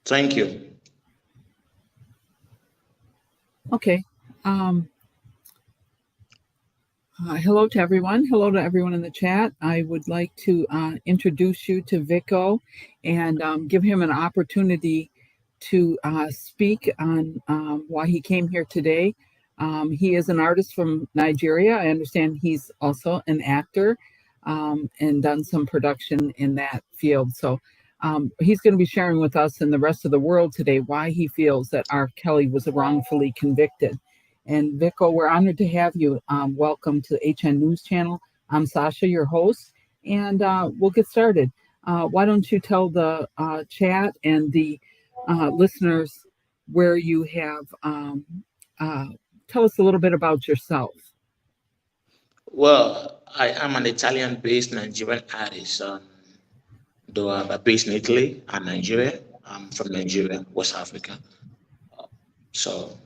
Thank you. Okay. Um, Hello to everyone. Hello to everyone in the chat. I would like to introduce you to Vic O and give him an opportunity to speak on why he came here today. He is an artist from Nigeria. I understand he's also an actor and done some production in that field. So he's going to be sharing with us and the rest of the world today why he feels that R. Kelly was wrongfully convicted. And Vico, we're honored to have you. Welcome to the HN News Channel. I'm Sasha, your host, and we'll get started. Why don't you tell the chat and the listeners where you have, uh, tell us a little bit about yourself. Well, I am an Italian-based Nigerian artist, though I'm based in Italy and Nigeria. I'm from Nigeria, West Africa. So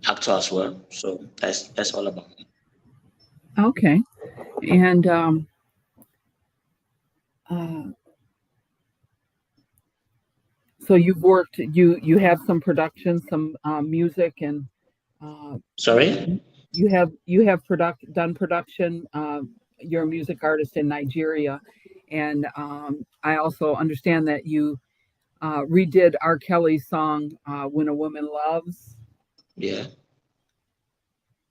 actor as well. So that's all about me. Okay. And uh, so you have some production, some music, and uh, Sorry? you have done production. You're a music artist in Nigeria, and I also understand that you redid R. Kelly's song "When a Woman Loves." Yeah.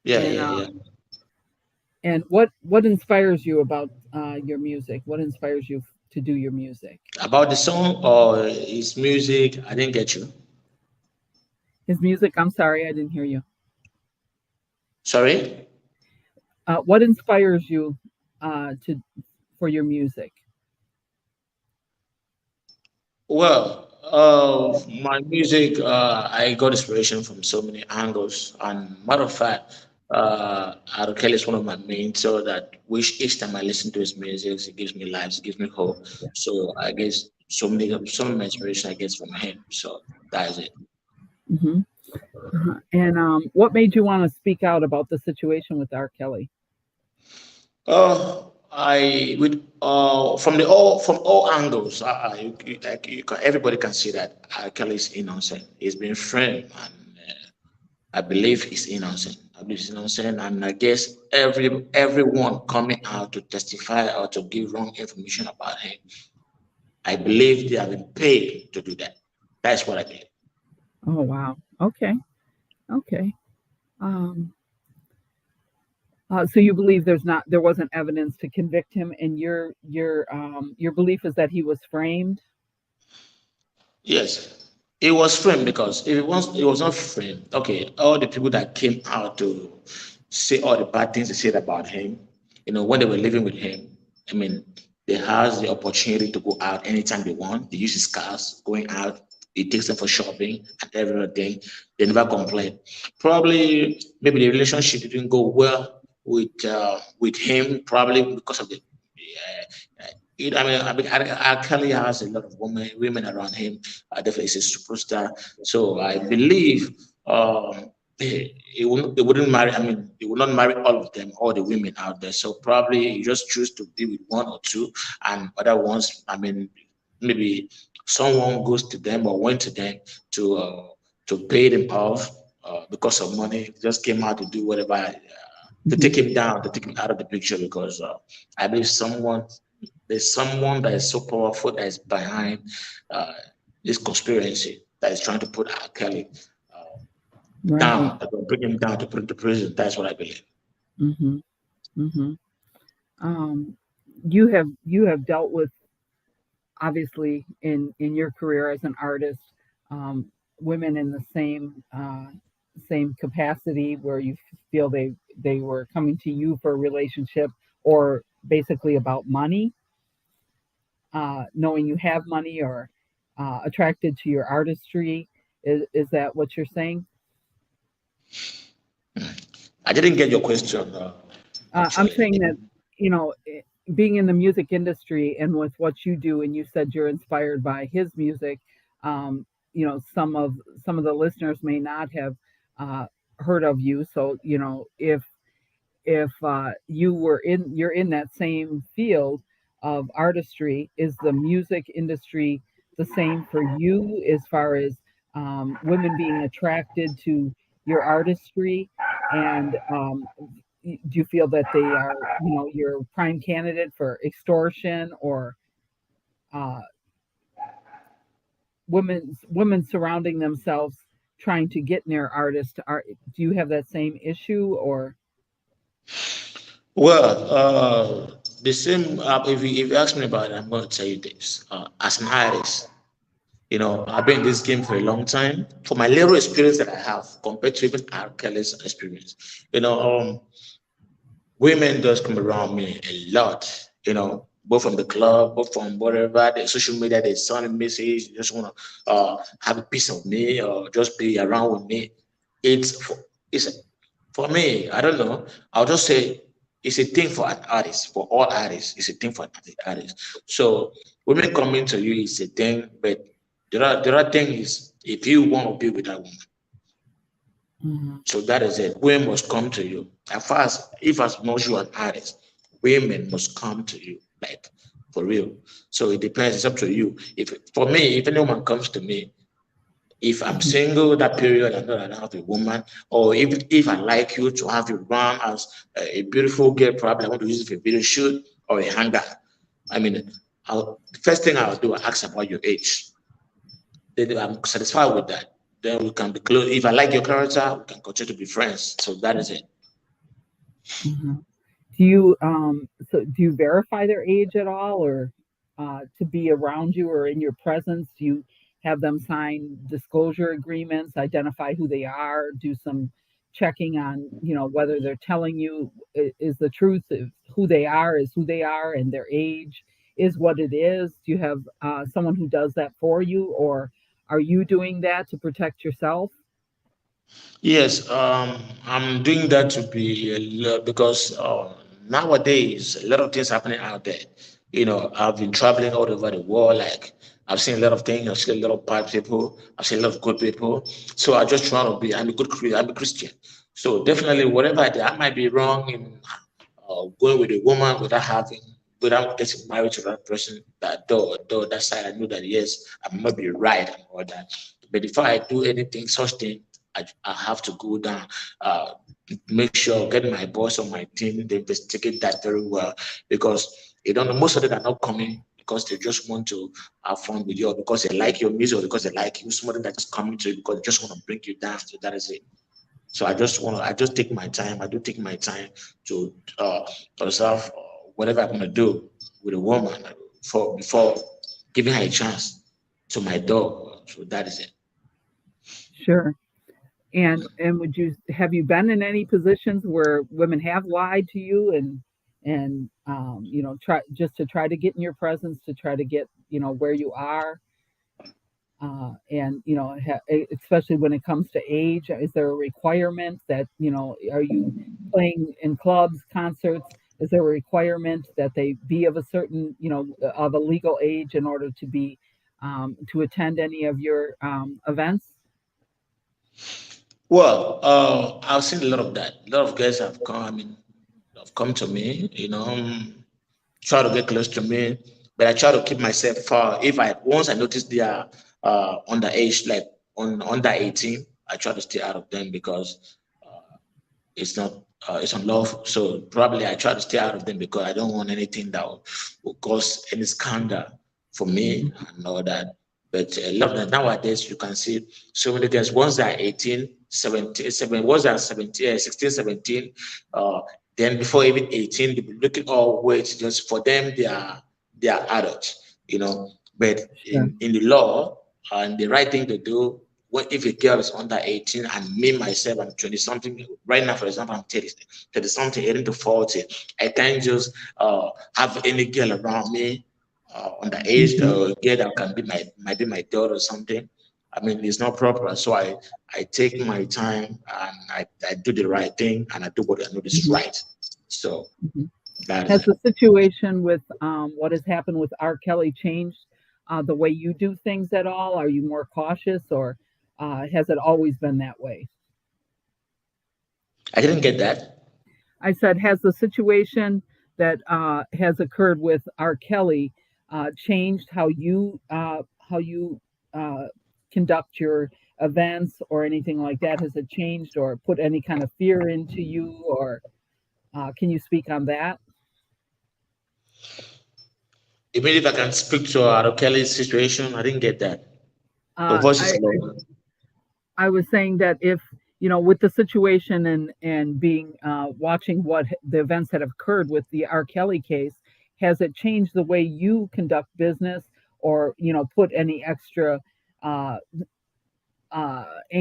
Yeah, And yeah, yeah. what inspires you about your music? What inspires you to do your music? About the song or his music, I didn't get you. His music. I'm sorry, I didn't hear you. Sorry? What inspires you to for your music? Well, my music, I got inspiration from so many angles. And matter of fact, R. Kelly is one of my main, so that which each time I listen to his music, it gives me life, it gives me hope. So I guess some of my inspiration I get from him. So that is it. Hmm. And what made you want to speak out about the situation with R. Kelly? I with from all angles, everybody can see that R. Kelly is innocent. He's been framed, and I believe he's innocent. I believe he's innocent, and I guess everyone coming out to testify or to give wrong information about him, I believe they have been paid to do that. That's what I believe. Oh wow. Okay. Okay. Um, so you believe there wasn't evidence to convict him, and your belief is that he was framed. Yes, it was framed because if it was not framed, okay, all the people that came out to say all the bad things they said about him, when they were living with him, I mean, they has the opportunity to go out anytime they want. They use his cars going out. He takes them for shopping and everything. They never complain. Probably, maybe the relationship didn't go well with him. Probably because of the R. Kelly has a lot of women around him. Definitely, he's a superstar. So I believe he wouldn't marry. I mean, he would not marry all of them, all the women out there. So probably he just choose to be with one or two, and other ones. I mean, maybe someone goes to them or went to them to pay them off because of money. Just came out to do whatever. To Hmm. take him down, to take him out of the picture, because I believe there's someone that is so powerful that is behind uh, this conspiracy that is trying to put R. Kelly Right. down, that will bring him down to put him to prison. That's what I believe. Hmm. Hmm. Um, you have dealt with, obviously, in your career as an artist, um, women in the same capacity where you feel they were coming to you for a relationship, or basically about money, knowing you have money, or attracted to your artistry. Is that what you're saying? I didn't get your question, I'm actually. saying that, you know, being in the music industry and with what you do, and you said you're inspired by his music. Um, some of the listeners may not have uh, heard of you. So, if you're in that same field of artistry, is the music industry the same for you as far as women being attracted to your artistry? And do you feel that they are, your prime candidate for extortion, or uh, women surrounding themselves trying to get near artists? Do you have that same issue, or? Well, the same. If you ask me about it, I'm going to tell you this. As an artist, I've been in this game for a long time. For my little experience that I have, compared to even R. Kelly's experience, women does come around me a lot. Both from the club, both from whatever the social media, they send a message, they just want to have a piece of me or just be around with me. It's for, it's for me. I don't know. I'll just say it's a thing for an artist, for all artists. It's a thing for an artist. So women coming to you is a thing, but the other thing is if you want to be with that woman, Mhm. so that is it. Women must come to you. As far as if as much you an artist, women must come to you, like for real. So it depends. It's up to you. If for me, if any woman comes to me, if I'm Mhm. single that period, I know that I don't have a woman, or if I like you to have you run as a beautiful girl, probably I want to use it for a video shoot or a hanger. I mean, the first thing I'll do, I ask about your age. Then I'm satisfied with that. Then we can be close. If I like your character, we can continue to be friends. So that is it. Mhm. Do you verify their age at all, or to be around you or in your presence? Do you have them sign disclosure agreements, identify who they are, do some checking on, whether they're telling you is the truth of who they are, is who they are, and their age is what it is? Do you have someone who does that for you, or are you doing that to protect yourself? Yes, I'm doing that to be because nowadays a lot of things happening out there. I've been traveling all over the world. Like I've seen a lot of things. I've seen a lot of bad people. I've seen a lot of good people. So I just try to be. I'm a good Christian. I'm a Christian. So definitely, whatever I do, I might be wrong in going with a woman without getting married to that person. Though that side, I know that yes, I might be right and all that. But if I do anything such thing, I have to go down, uh, make sure get my boss on my team. They investigate that very well because you don't know most of them are not coming because they just want to have fun with you or because they like your music or because they like you. Some of them that just coming to you because they just want to bring you down. So that is it. So I just take my time. I do take my time to observe whatever I'm gonna do with a woman before giving her a chance to my dog. So that is it. Sure. And would you have you been in any positions where women have lied to you, and try just to try to get in your presence, to try to get where you are, and especially when it comes to age? Is there a requirement that are you playing in clubs, concerts? Is there a requirement that they be of a certain of a legal age in order to be to attend any of your events? Well, I've seen a lot of that. A lot of guys have come. I mean, have come to me. Try to get close to me, but I try to keep myself far. If I once I notice they are underage, like under 18, I try to stay out of them because it's not it's unlawful. So probably I try to stay out of them because I don't want anything that will cause any scandal for me and all that. But a lot of that nowadays you can see so many things. Once they're 18, 17, 7, once they're 17, 16, 17, then before even 18, they be looking all wait, just for them they are adults. But Sure. in the law and the right thing to do, what if a girl is under 18 and me myself I'm 20 something right now, for example, I'm 30 something, heading to 40. I can't just have any girl around me underage Mhm. or girl that can be might be my daughter or something. I mean, it's not proper. So I take my time and I do the right thing and I do what I know is Mhm. right. So Mhm. that is Has it. the situation with what has happened with R. Kelly changed the way you do things at all? Are you more cautious, or has it always been that way? I didn't get that. I said, has the situation that has occurred with R. Kelly changed how you uh, conduct your events or anything like that? Has it changed or put any kind of fear into you? Or can you speak on that? Even if I can speak to Kelly's situation, I didn't get that. Your Uh, voice I, is low. I was saying that if with the situation and being watching what the events that have occurred with the R. Kelly case, has it changed the way you conduct business, or put any extra uh,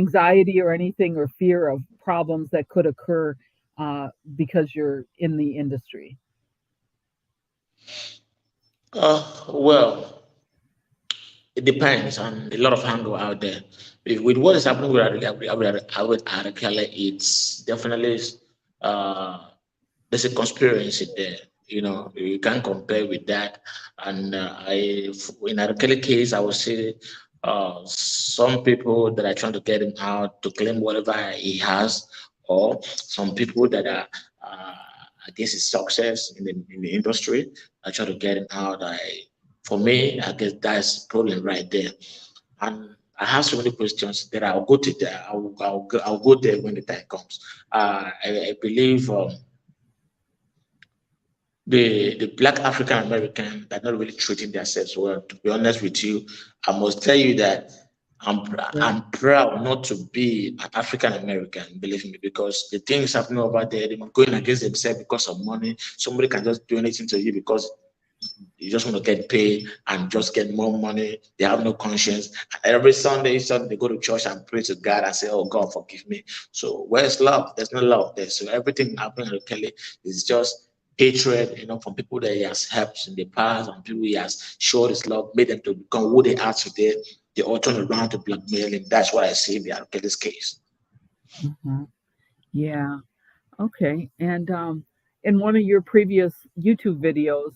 anxiety or anything, or fear of problems that could occur because you're in the industry? Well, it depends on a lot of angle out there. With what is happening with Kelly, it's definitely uh, there's a conspiracy there. You can't compare with that. And in a Kelly case, I would say some people that are trying to get him out to claim whatever he has, or some people that are against his success in the industry are trying to get him out. For me, I guess that's the problem right there. And I have so many questions that I'll go to there. I'll go there when the time comes. I believe the Black African American are not really treating themselves well. To be honest with you, I must tell you that I'm Yeah. I'm proud not to be an African American. Believe me, because the things happening over there, they're going against themselves because of money. Somebody can just do anything to you because you just want to get paid and just get more money. They have no conscience. And every Sunday they go to church and pray to God and say, "Oh God, forgive me." So where's love? There's no love there. So everything happening to Kelly is just hatred, from people that he has helped in the past and people he has showed his love, made them to become who they are today. They all turn around to blackmail him. That's what I see in the Kelly's case. Mhm. Yeah. Okay. And in one of your previous YouTube videos,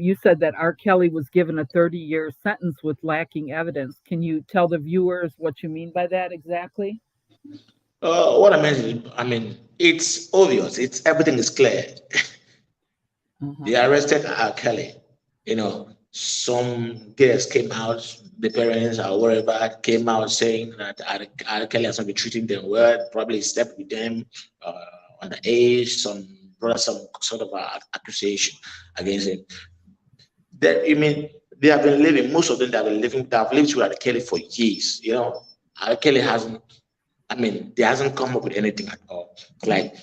you said that R. Kelly was given a 30-year sentence with lacking evidence. Can you tell the viewers what you mean by that exactly? What I mean, it's obvious. It's everything is clear. Uh-huh. They arrested R. Kelly. Some girls came out, the parents or whatever came out saying that R. Kelly has not been treating them well, probably slept with them on the age, brought some sort of accusation against him. They have been living, most of them they have lived with R. Kelly for years. R. Kelly hasn't, they hasn't come up with anything at all. Like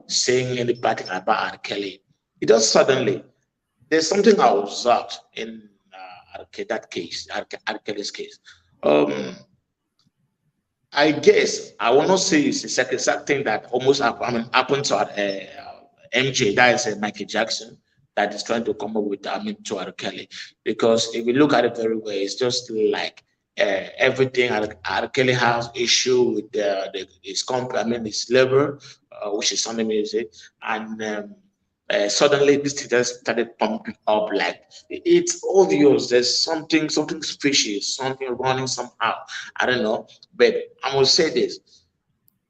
saying any bad thing about R. Kelly. It just suddenly there's something I observed in that case, Kelly's case. Um, I guess I will not say it's exact thing that almost happened to MJ, that is Michael Jackson, that is trying to come up with to R. Kelly. Because if you look at it very well, it's just like everything R. Kelly has issue with his company, his labor, which is Sony Music, and suddenly this thing just started pumping up. Like it's obvious there's something fishy, something running somehow. I don't know, but I must say this: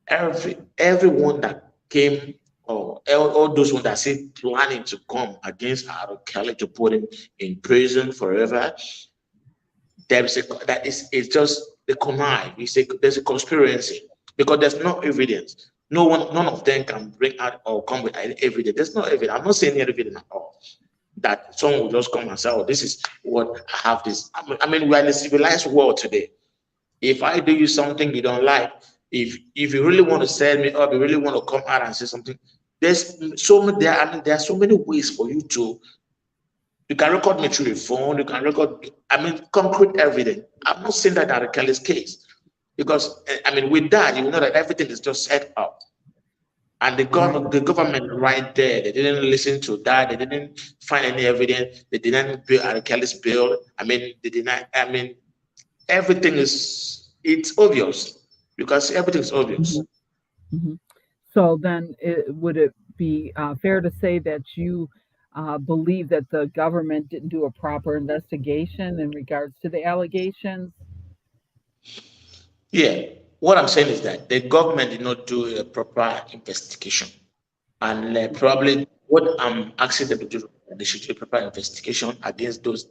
everyone that came, or all those ones that say planning to come against R. Kelly to put him in prison forever, there's a that is it's just the connive. There's a conspiracy because there's no evidence. None of them can bring out or come with any evidence. There's no evidence. I'm not saying any evidence at all that someone will just come and say, "Oh, this is what I have." We're in a civilized world today. If I do you something you don't like, if you really want to sell me up, you really want to come out and say something, there's so many there. There are so many ways for you to. You can record me through your phone. You can record. Concrete evidence. I'm not saying that in Kelly's case because with that you know that everything is just set up. And Right. the government right there, they didn't listen to that. They didn't find any evidence. They didn't build R. Kelly's bill. They did not. Everything it's obvious because everything is obvious. Mhm. Mhm. So then, would it be fair to say that you believe that the government didn't do a proper investigation in regards to the allegations? Yeah. What I'm saying is that the government did not do a proper investigation. And probably what I'm asking them to do, they should do a proper investigation against those,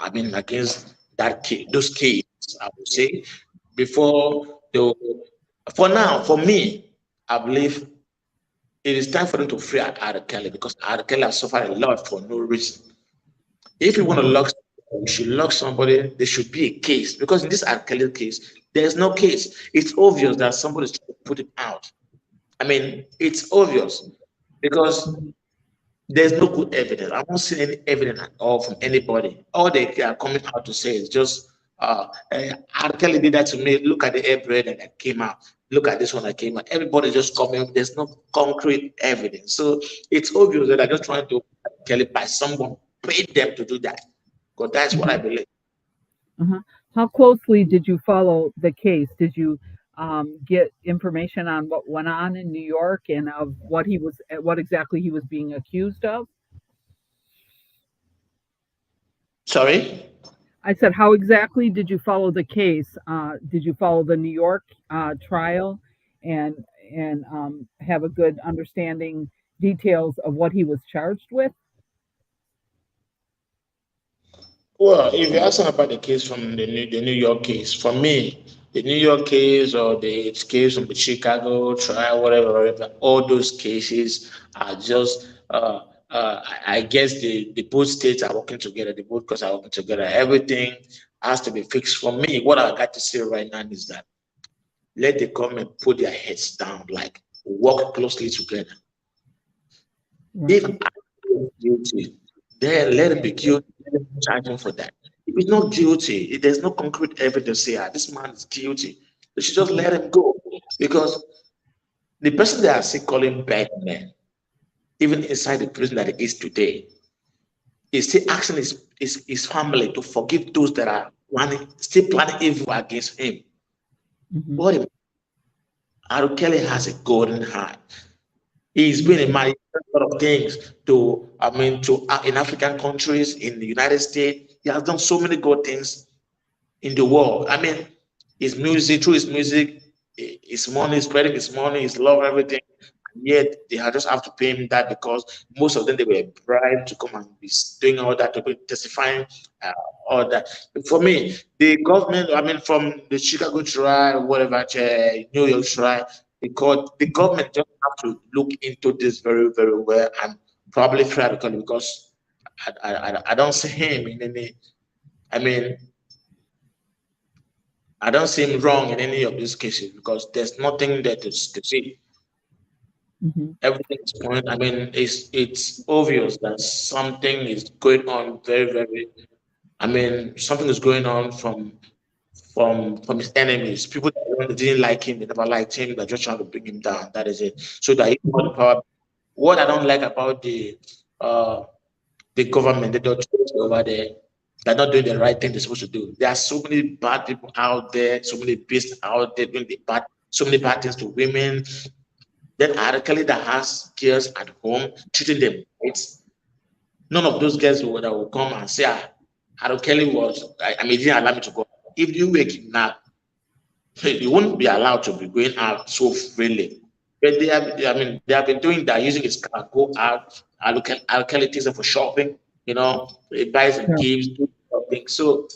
against those cases, I would say, before the. For now, for me, I believe it is time for them to free R. Kelly because R. Kelly has suffered a lot for no reason. If you want to Mhm. lock somebody, you should lock somebody. There should be a case because in this R. Kelly case, there's no case. It's obvious that somebody is trying to put him out. I mean, it's obvious because Mhm. there's no good evidence. I won't see any evidence at all from anybody. All they are coming out to say is just, R. Kelly did that to me. Look at the air bread that came out. Look at this one that came out. Everybody just coming. There's no concrete evidence. So it's obvious that they're just trying to Kelly by someone paid them to do that. Because that's what I Mhm. believe. Uh-huh. How closely did you follow the case? Did you get information on what went on in New York and of what exactly he was being accused of? Sorry. I said, how exactly did you follow the case? Did you follow the New York trial and have a good understanding details of what he was charged with? Well, if you're asking about the case from the New York case, for me, the New York case or the case from the Chicago trial, whatever, all those cases are just, I guess the both states are working together, the both courts are working together. Everything has to be fixed. For me, what I got to say right now is that let the government put their heads down, like work closely together. If Right. I feel guilty, then let him be guilty. Let him charge him for that. If he's not guilty, if there's no concrete evidence to say, this man is guilty, they should just Mhm. let him go. Because the person they are still calling bad man, even inside the prison that he is today, is still asking his family to forgive those that are still planning evil against him. Mhm. What if Haru Kelly has a golden heart? He's been in Mhm. my a lot of things to, I mean, to in African countries, in the United States. He has done so many good things in the world. I mean, his music, through his music, his money, spreading his money, his love, everything. Yet they just have to pay him that because most of them they were bribed to come and be doing all that to be testifying, uh, all that. For me, the government, I mean, from the Chicago trial, whatever, New York trial, the government just have to look into this very, very well and probably try because I don't see him in any. I mean, I don't see him wrong in any of these cases because there's nothing there to see. Mhm. Everything is point. I mean, it's obvious that something is going on very, very. I mean, something is going on from his enemies. People that didn't like him, they never liked him. They're just trying to bring him down. That is it. So that he got the power. What I don't like about the government, the authorities over there, they're not doing the right thing they're supposed to do. There are so many bad people out there, so many beasts out there doing so many bad things to women. Then Kelly that has girls at home treating them right. None of those girls that will come and say, Kelly I mean, he didn't allow me to go. If you were kidnapped, you wouldn't be allowed to be going out so freely. But I mean, they have been doing that, using his car, go out. Kelly takes them for shopping, he buys and Sure. gives, do shopping. So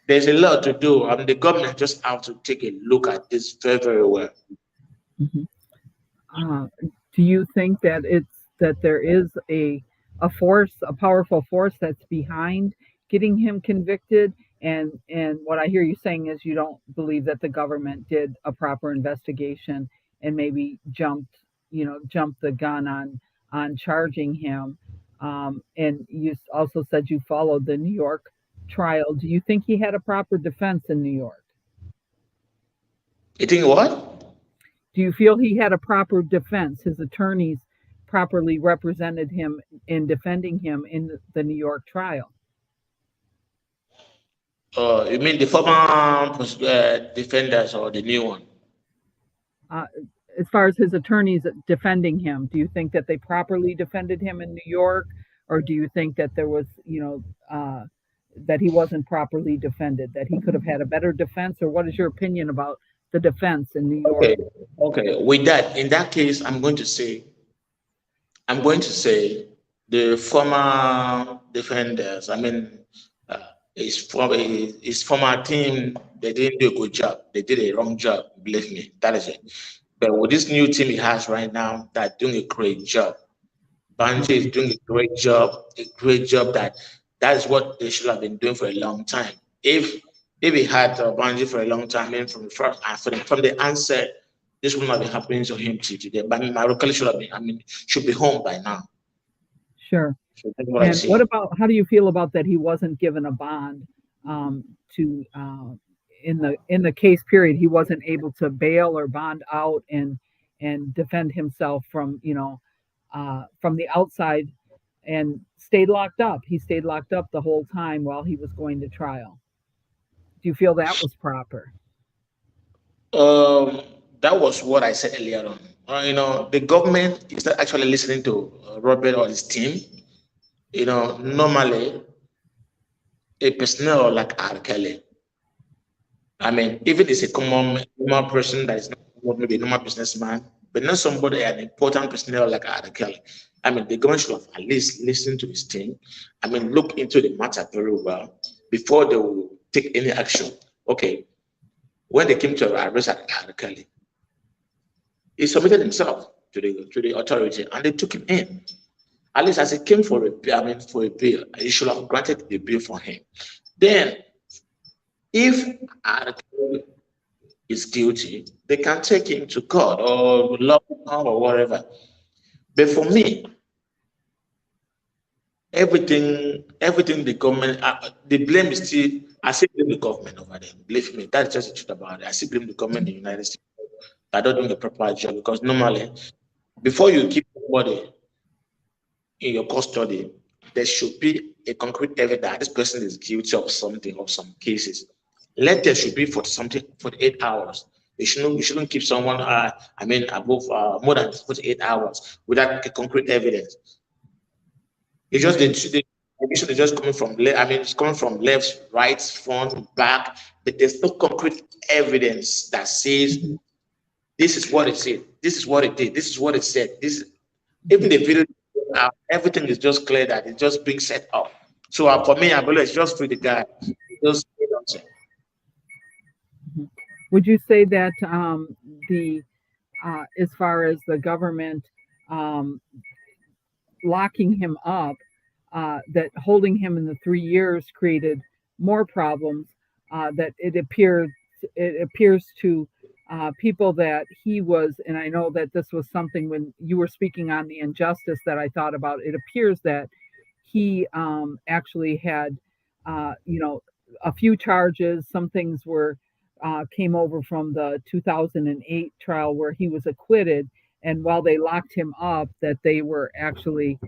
there's a lot to do. I mean, the government just have to take a look at this very, very well. Mhm. Uh, do you think that there is a powerful force that's behind getting him convicted? And what I hear you saying is you don't believe that the government did a proper investigation and maybe jumped the gun on charging him. And you also said you followed the New York trial. Do you think he had a proper defense in New York? You think what? Do you feel he had a proper defense? His attorneys properly represented him in defending him in the New York trial. You mean the former defenders or the new one? Uh, as far as his attorneys defending him, do you think that they properly defended him in New York, or do you think that there was, that he wasn't properly defended, that he could have had a better defense, or what is your opinion about the defense in New York? Okay, okay. With that, in that case, I'm going to say the former defenders. I mean, his former team, they didn't do a good job. They did a wrong job, believe me. That is it. But with this new team he has right now, they're doing a great job. Banji is doing a great job that is what they should have been doing for a long time. If he had Banji for a long time, I mean from the first from the answer, this would not be happening to him till today. But I mean, Marokali should have been, I mean, should be home by now. Sure. So that's what I And what see. about how do you feel about that he wasn't given a bond to in the case period he wasn't able to bail or bond out and defend himself from from the outside and stayed locked up. He stayed locked up the whole time while he was going to trial. Do you feel that was proper? Um, that was what I said earlier on. The government is not actually listening to Robert or his team. Normally a personnel like R. Kelly, I mean, even it's a normal person that is not maybe a normal businessman, but not somebody an important personnel like R. Kelly. I mean, the government should have at least listened to his team. I mean, look into the matter very well before they will take any action. Okay, when they came to arrest R. Kelly, he submitted himself to the authority and they took him in. At least as he came for I mean, for a bail, you should have granted the bail for him. Then, if R. Kelly is guilty, they can take him to court or lock him up or whatever. But for me, everything the government, the blame is still, I still blame the government over there. Believe me, that's just the truth about it. I still blame the government in the United States that don't doing a proper job because normally, before you keep somebody in your custody, there should be a concrete evidence that this person is guilty of something of some cases. Let there should be for something 48 hours. You shouldn't keep someone I mean above more than 48 hours without a concrete evidence. It's just the addition is just coming from I mean it's coming from left, right, front, back, but there's no concrete evidence that says this is what it said, this is what it did, this is what it said. This even the video, everything is just clear that it's just being set up. So for me, I believe it's just free the guy. Just Mhm. Would you say that the as far as the government um, locking him up, that holding him in the 3 years created more problems? That it appears to people that he was, and I know that this was something when you were speaking on the injustice that I thought about. It appears that he actually had, you know, a few charges. Some things were came over from the 2008 trial where he was acquitted, and while they locked him up, that they were actually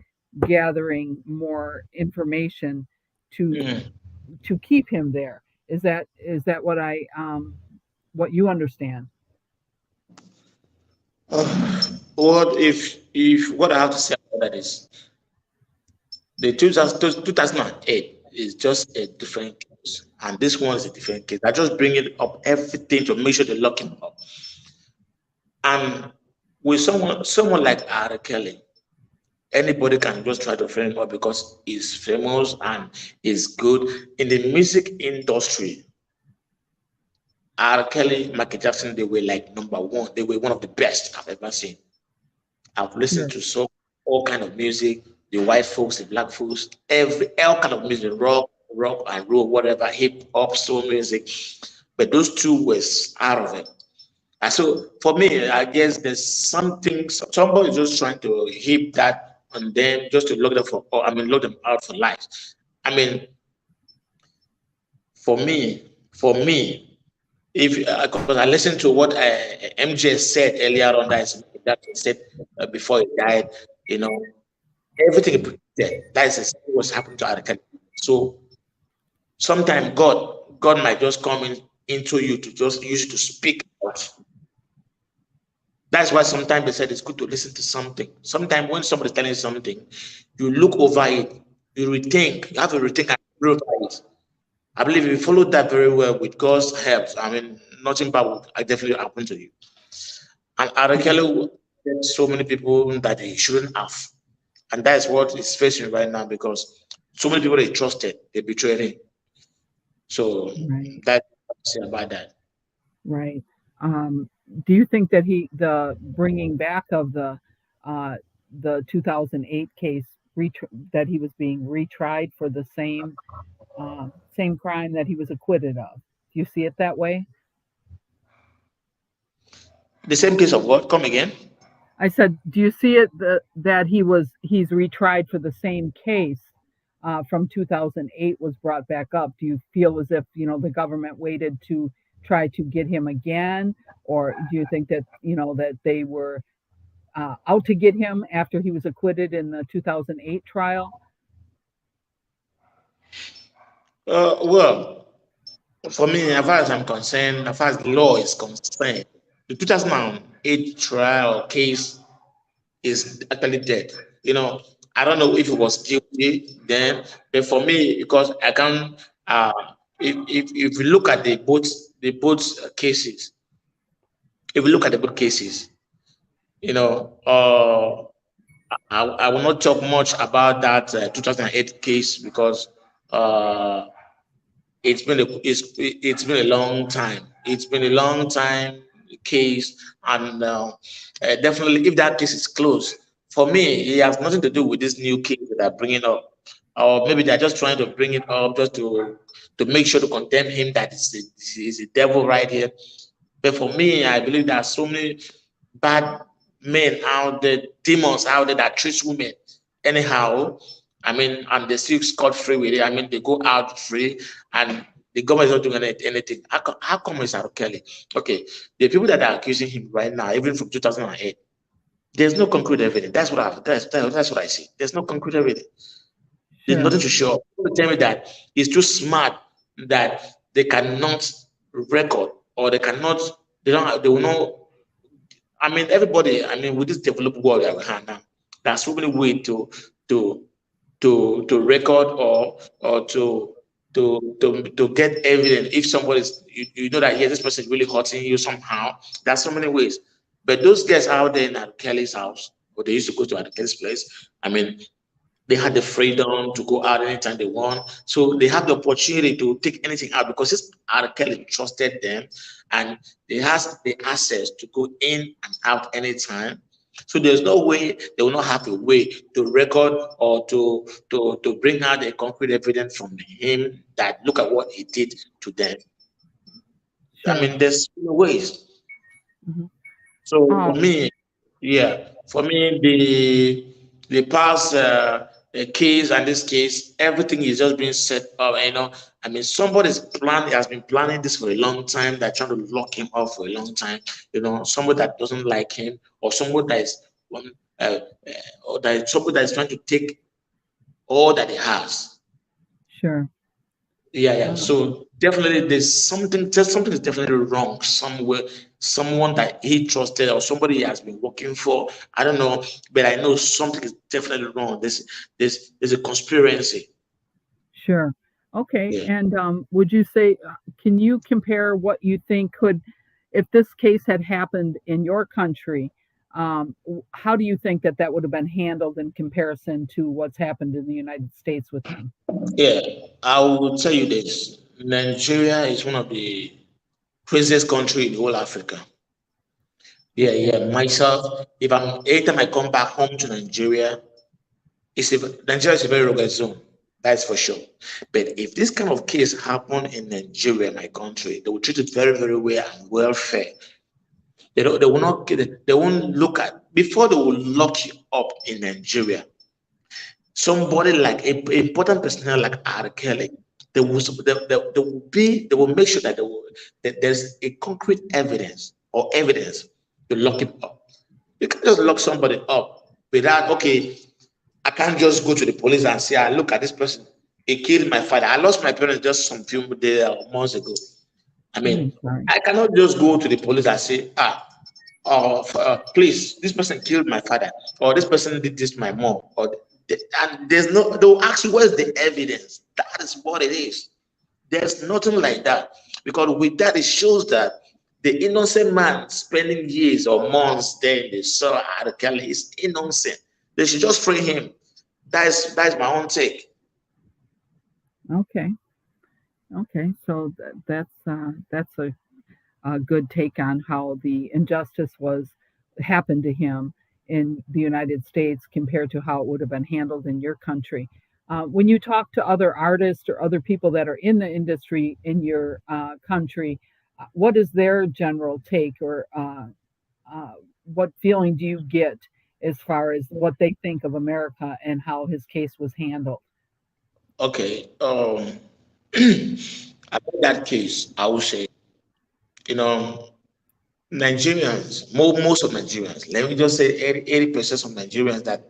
gathering more information to mm. to keep him there. Is that what you understand? What if what I have to say about that is the 2008 is just a different case, and this one is a different case. I just bring it up everything to make sure they lock him up. And with someone like R. Kelly, anybody can just try to frame him up because he's famous and he's good in the music industry. R. Kelly, Michael Jackson, they were like number one. They were one of the best I've ever seen. I've listened Sure. to all kind of music, the white folks, the black folks, all kind of music, rock and roll, whatever, hip hop, soul music. But those two was out of it. And so for me, I guess there's something somebody just trying to hip that on them just to lock them for I mean lock them out for life. I mean, for me, if because I listened to what MJ said earlier on that he said before he died, you know, everything he put there. That is exactly what's happened to Arakan. So sometimes God might just come into you to just use you to speak out. That's why sometimes they said it's good to listen to something. Sometimes when somebody's telling you something, you look over it, you rethink, you have to rethink and pray over it. I believe if you follow that very well with God's help, I mean, nothing bad will definitely happen to you. And Yeah. Arakele so many people that he shouldn't have. And that's what he's facing right now because so many people they trusted, they betrayed him. So Right. that's what I say about that. Right. Um, do you think that the bringing back of uh, the 2008 case, that he was being retried for the same crime that he was acquitted of? Do you see it that way? The same case of what? Come again? I said, do you see it that he's retried for the same case from 2008 was brought back up? Do you feel as if the government waited to try to get him again, or do you think that that they were out to get him after he was acquitted in the 2008 trial? Well, for me, as far as I'm concerned, as far as the law is concerned, the 2008 trial case is actually dead. I don't know if it was guilty then, but for me, because I can, uh, if you look at the both cases, if you look at the both cases, you know, uh, I will not talk much about that 2008 case because uh, it's been a long time. It's been a long time case, and definitely, if that case is closed, for me, it has nothing to do with this new case that they're bringing up, or maybe they're just trying to bring it up just to make sure to condemn him that is the devil right here. But for me, I believe there are so many bad men out there, demons out there that treats women anyhow. I mean, and they still scot free with it. I mean, they go out free, and the government is not doing anything. How come is R. Kelly? Okay, the people that are accusing him right now, even from 2008, there's no concrete evidence. That's what I see. There's no concrete evidence. There's Sure, nothing to show. People tell me that he's too smart that they cannot record, or they will not. I mean, everybody. I mean, with this developed world that we have now, there's so many ways to to record, or to get evidence. If somebody's, you know that, yes, this person is really hurting you somehow. There's so many ways. But those guys out there in Kelly's house, or they used to go to Kelly's place. I mean, they had the freedom to go out anytime they want. So they have the opportunity to take anything out because this R. Kelly trusted them, and they has the access to go in and out anytime. So there's no way they will not have a way to record, or to bring out the concrete evidence from him that look at what he did to them. I sure. mean, there's ways. Hmm. So for Um, me, yeah, for me, the past case and this case, everything is just being set up. I mean, somebody's plan has been planning this for a long time. They're trying to lock him up for a long time. Somebody that doesn't like him, or somebody that is uh, or that is somebody that is trying to take all that he has. sure. Yeah, yeah. Um, So definitely something is definitely wrong somewhere. Someone that he trusted, or somebody he has been working for. I don't know, but I know something is definitely wrong. There's a conspiracy. Sure. Okay. Yeah. And would you say, can you compare what you think if this case had happened in your country, how do you think that would have been handled in comparison to what's happened in the United States with him? Yeah. I will tell you this. Nigeria is one of the craziest country in the whole Africa. Yeah, Okay. yeah. Myself, if I'm anytime I come back home to Nigeria, Nigeria is a very rugged zone. That's for sure. But if this kind of case happen in Nigeria, my country, they will treat it very, very well and welfare. They will not they won't look at before they will lock you up in Nigeria. Somebody like a important personnel like R. Kelly, they will make sure that there's a concrete evidence to lock him up. You can't just lock somebody up without, okay, I can't just go to the police and say, look at this person. He killed my father. I lost my parents just some few days or months ago. I I'm mean, sorry. I cannot just go to the police and say, please, this person killed my father, or this person did this to my mom, and there's no, they'll ask you, where's the evidence? That is what it is. There's nothing like that. Because with that, it shows that the innocent man spending years or months there in the cell at Kelly is innocent. They should just free him. That's my own take. Okay. Okay, so that's a good take on how the injustice was happened to him in the United States compared to how it would have been handled in your country. When you talk to other artists or other people that are in the industry in your country, what is their general take, or uh, what feeling do you get as far as what they think of America and how his case was handled? Okay. About that case, I would say, you know, Nigerians, most of Nigerians, let me just say 80% of Nigerians that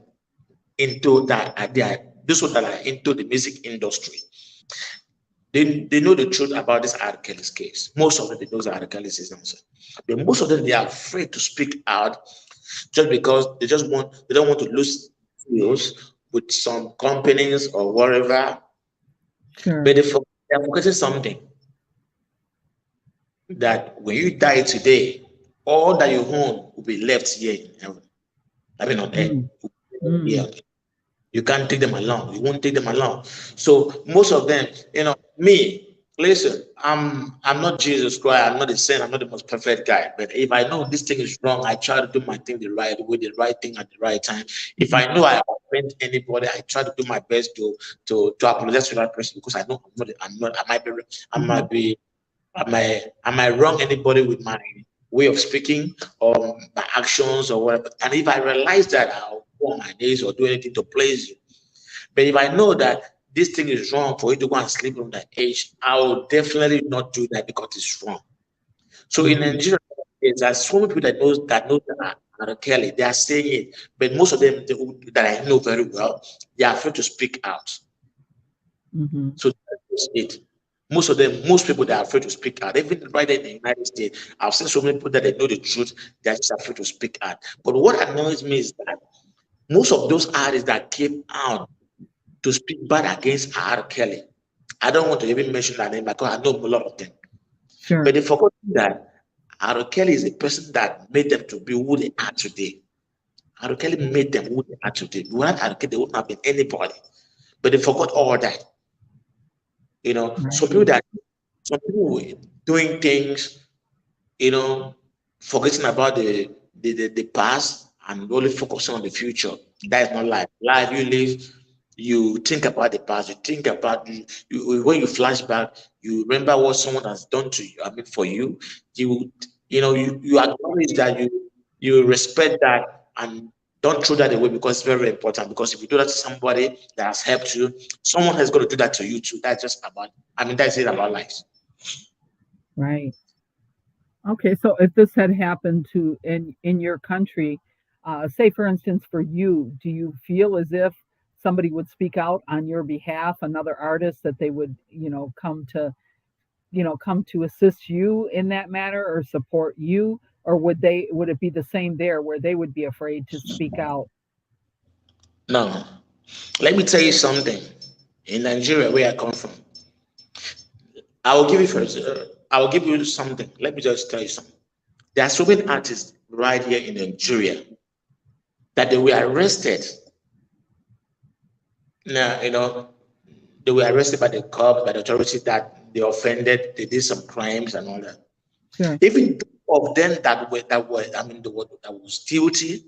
into that are there, those ones that are into the music industry, they know the truth about this R. Kelly's case. Most of them, they know the R. Kelly's is nonsense. But most of them, they are afraid to speak out just because they don't want to lose deals with some companies or whatever. Sure. But they are forgetting something, that when you die today, all that you own will be left here in heaven. I mean on earth. Mm, mm, Yeah. You can't take them along. You won't take them along. So most of them, me, listen, I'm not Jesus Christ. I'm not the saint. I'm not the most perfect guy. But if I know this thing is wrong, I try to do my thing the right way, the right thing at the right time. If mhm, I know I offend anybody, I try to do my best to apologize to that person, because I know I'm not I mhm. might be am I wrong anybody with my way of speaking or my actions or whatever? And if I realize that, I'll go on my knees or do anything to please you. But if I know that this thing is wrong for you to go and sleep on that age, I will definitely not do that because it's wrong. So in Mhm. Nigeria, there's so many people that know that are Kelly. They are saying it, but most of them that I know very well, they are afraid to speak out. Mhm. So that's it. Most people that are afraid to speak out, even right there in the United States, I've seen so many people that they know the truth, they're just afraid to speak out. But what annoys me is that most of those artists that came out to speak bad against R. Kelly, I don't want to even mention that name because I know a lot of them. But Sure. they forgot that R. Kelly is a person that made them to be who they are today. R. Kelly made them who they are today. Without R. Kelly, they wouldn't have been anybody. But they forgot all that. Some people Right. that some people were doing things, you know, forgetting about the past and only focusing on the future. That is not life. Life you live, you think about the past, you think about when you flash back, you remember what someone has done to you, I mean for you. You acknowledge that you respect that and don't throw that away because it's very, very important. Because if you do that to somebody that has helped you, someone has got to do that to you too. That's just about, I mean, that's it about life. Right. Okay, so if this had happened to in your country, say for instance for you, do you feel as if somebody would speak out on your behalf, another artist, that they would, come to assist you in that matter or support you, or would it be the same there where they would be afraid to speak out? Now, let me tell you something. In Nigeria, where I come from, I will give you first. I will give you something. Let me just tell you something. There are so many artists right here in Nigeria that they were arrested. Now, they were arrested by the cops, by the authorities, that they offended, they did some crimes and all that. Sure. Even of them I mean, that was guilty,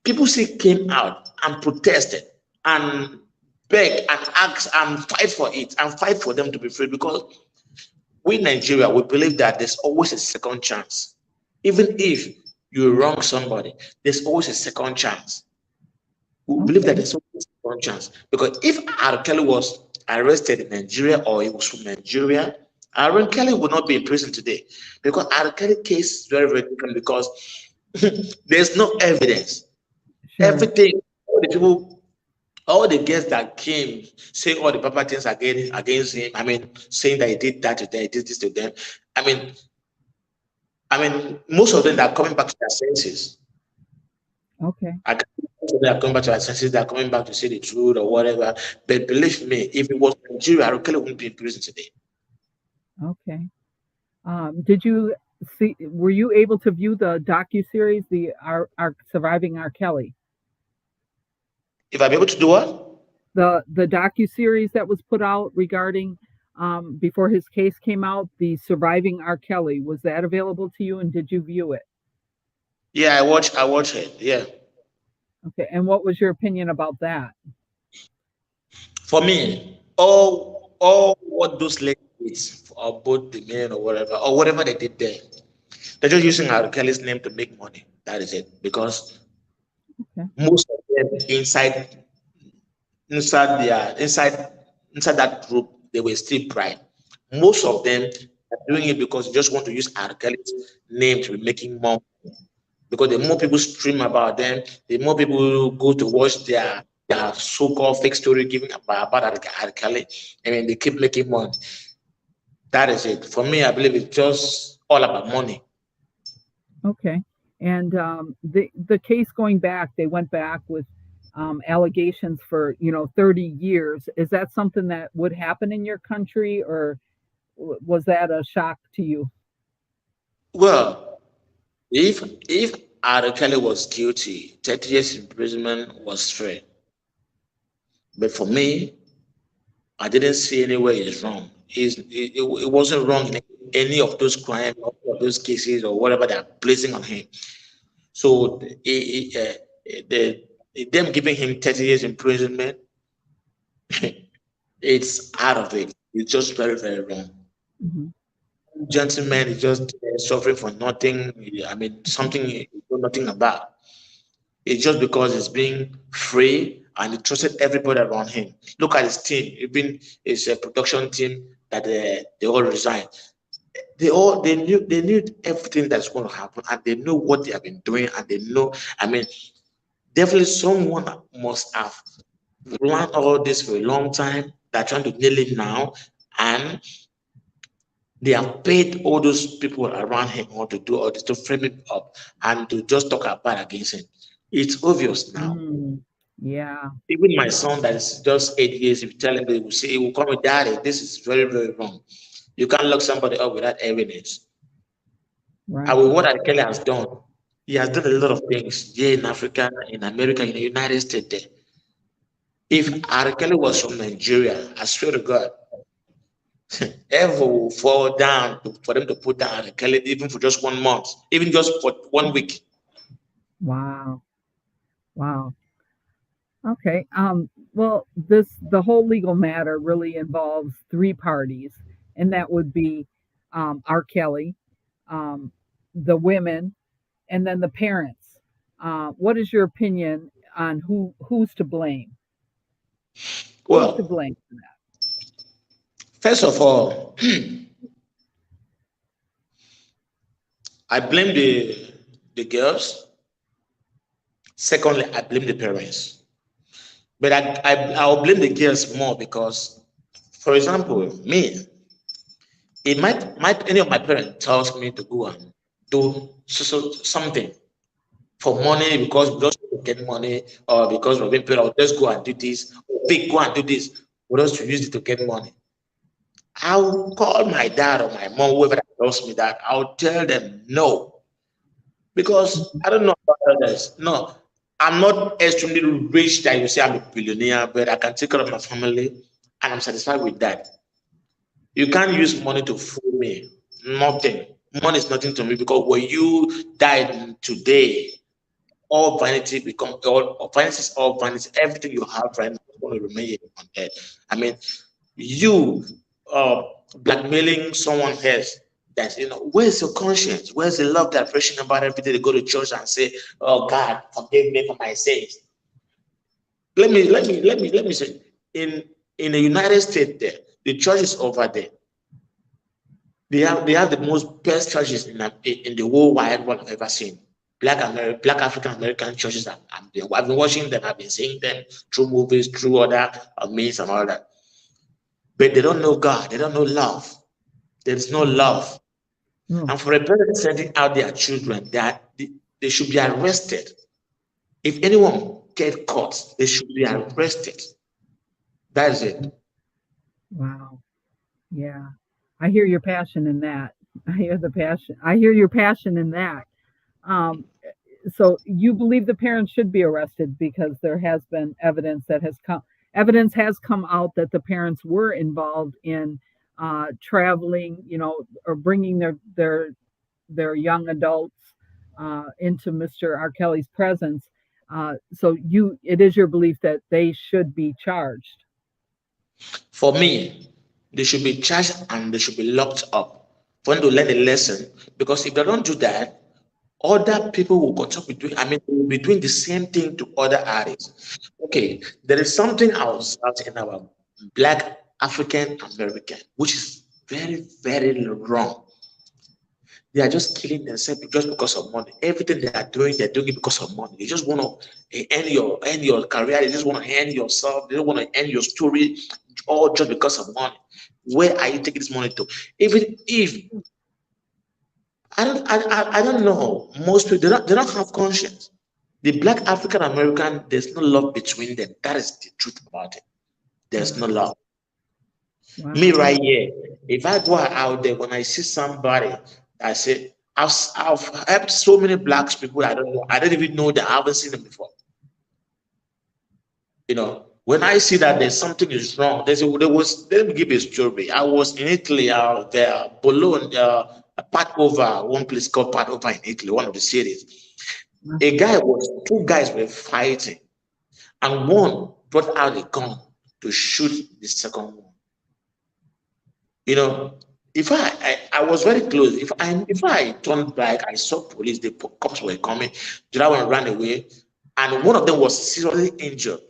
people still came out and protested and begged and asked and fight for it and fight for them to be free, because we in Nigeria, we believe that there's always a second chance. Even if you wrong somebody, there's always a second chance. We believe that Okay. there's always a second chance. Because if R. Kelly was arrested in Nigeria or he was from Nigeria, R. Kelly would not be in prison today. Because R. Kelly case is very, very different, because there's no evidence. Sure. Everything, all the people, all the guests that came saying all the proper things against him, I mean, saying that he did that to them, he did this to them. I mean, most of them are coming back to their senses. Okay. Most of them are coming back to their senses. They're coming back to say the truth or whatever. But believe me, if it was Nigeria, Arukele wouldn't be in prison today. Okay. Did you see? Were you able to view the docu series, the our surviving R. Kelly, If I'm able to do what? the docu series that was put out regarding before his case came out, the Surviving R. Kelly. Was that available to you, and did you view it? Yeah, I watch it. Yeah. Okay, and what was your opinion about that? For me, all what those ladies or both the men or whatever they did there, they're just using R. Kelly's name to make money. That is it. Because Okay. most of them inside that group, they were still pride. Most of them are doing it because they just want to use R. Kelly's name to be making more. Because the more people stream about them, the more people go to watch their so-called fake story given about R. Kelly. I mean, they keep making money. That is it. For me, I believe it's just all about money. Okay. And the case going back, they went back with allegations for 30 years. Is that something that would happen in your country, or was that a shock to you? Well, if R. Kelly was guilty, 30 years imprisonment was fair. But for me, I didn't see anywhere it's wrong. It wasn't wrong in any of those crimes, of those cases, or whatever they're placing on him. So them giving him 30 years imprisonment, it's out of it. It's just very, very wrong. Hmm. Gentleman is just suffering for nothing. I mean, something he know nothing about. It's just because he's being free and he trusted everybody around him. Look at his team. Even his production team that they all resigned. They knew everything that's going to happen, and they know what they have been doing, and they know. I mean, definitely someone must have planned all this for a long time. They're trying to nail it now, and they have paid all those people around him or to do all this to frame him up and to just talk about against him. It's obvious now. Mm, yeah, Even my son that is just 8 years, if you tell him, they will say, he will call me daddy. This is very, very wrong. You can't lock somebody up without evidence. And right. with what Kelly has done, he has done a lot of things here in Africa, in America, in the United States. There. If R. Kelly was from Nigeria, I swear to God, ever will fall down for them to put down R. Kelly even for just 1 month, even just for 1 week. Wow. Wow. Okay. Well, the whole legal matter really involves three parties, and that would be R. Kelly, um, the women, and then the parents. What is your opinion on who's to blame? Who's to Well, blame for that? first of all, I blame the girls. Secondly, I blame the parents. But I'll blame the girls more because, for example, me, it might any of my parents tells me to go and do something for money because we just want to get money or because we're being paid, I'll just go and do this, or big go and do this for us to use it to get money. I'll call my dad or my mom, whoever that tells me that, I'll tell them no. Because I don't know about others. No, I'm not extremely rich that you say I'm a billionaire, but I can take care of my family and I'm satisfied with that. You can't use money to fool me. Nothing. Money is nothing to me because when you died today, all vanity become all vanity is all vanity. Everything you have right now is going to remain here on earth. I mean, you uh, blackmailing someone else. That where's your conscience? Where's the love that preaching about every day? They go to church and say, "Oh God, forgive me for my sins." Let me say, in the United States, there the churches over there, they have the most best churches in the whole wide world I've ever seen. Black African American churches. I've been watching them. I've been seeing them through movies, through other means and all that. But they don't know God. They don't know love. There is no love. Oh, And for a parent sending out their children, they should be arrested. If anyone get caught, they should be arrested. That is it. wow. Yeah. I hear your passion in that. I hear the passion. I hear your passion in that. Um, so you believe the parents should be arrested because there has been evidence has come out that the parents were involved in traveling, or bringing their young adults into Mr. R. Kelly's presence. So it is your belief that they should be charged. For me, they should be charged and they should be locked up for them to learn a lesson. Because if they don't do that, other people will continue doing, they will be doing the same thing to other artists. Okay, there is something I observed in our Black African American, which is very, very wrong. They are just killing themselves just because of money. Everything they're doing it because of money. They just want to end your career. They just want to end yourself. They don't want to end your story, all just because of money. Where are you taking this money to? Even if I don't know, most people they don't have conscience. The Black African American, there's no love between them. That is the truth about it. There's no Wow. love. Me Wow. right here, if I go out there when I see somebody, I say I've helped so many blacks people I don't even know that I haven't seen them before. When I see that there's something is wrong, there was let me give you a story. I was in Italy out there, Bologna, Padova, one place called Padova in Italy, one of the cities. Two guys were fighting, and one brought out a gun to shoot the second one. You know, if I was very close. If I turned back, I saw police. The cops were coming. The other one ran away, and one of them was seriously injured.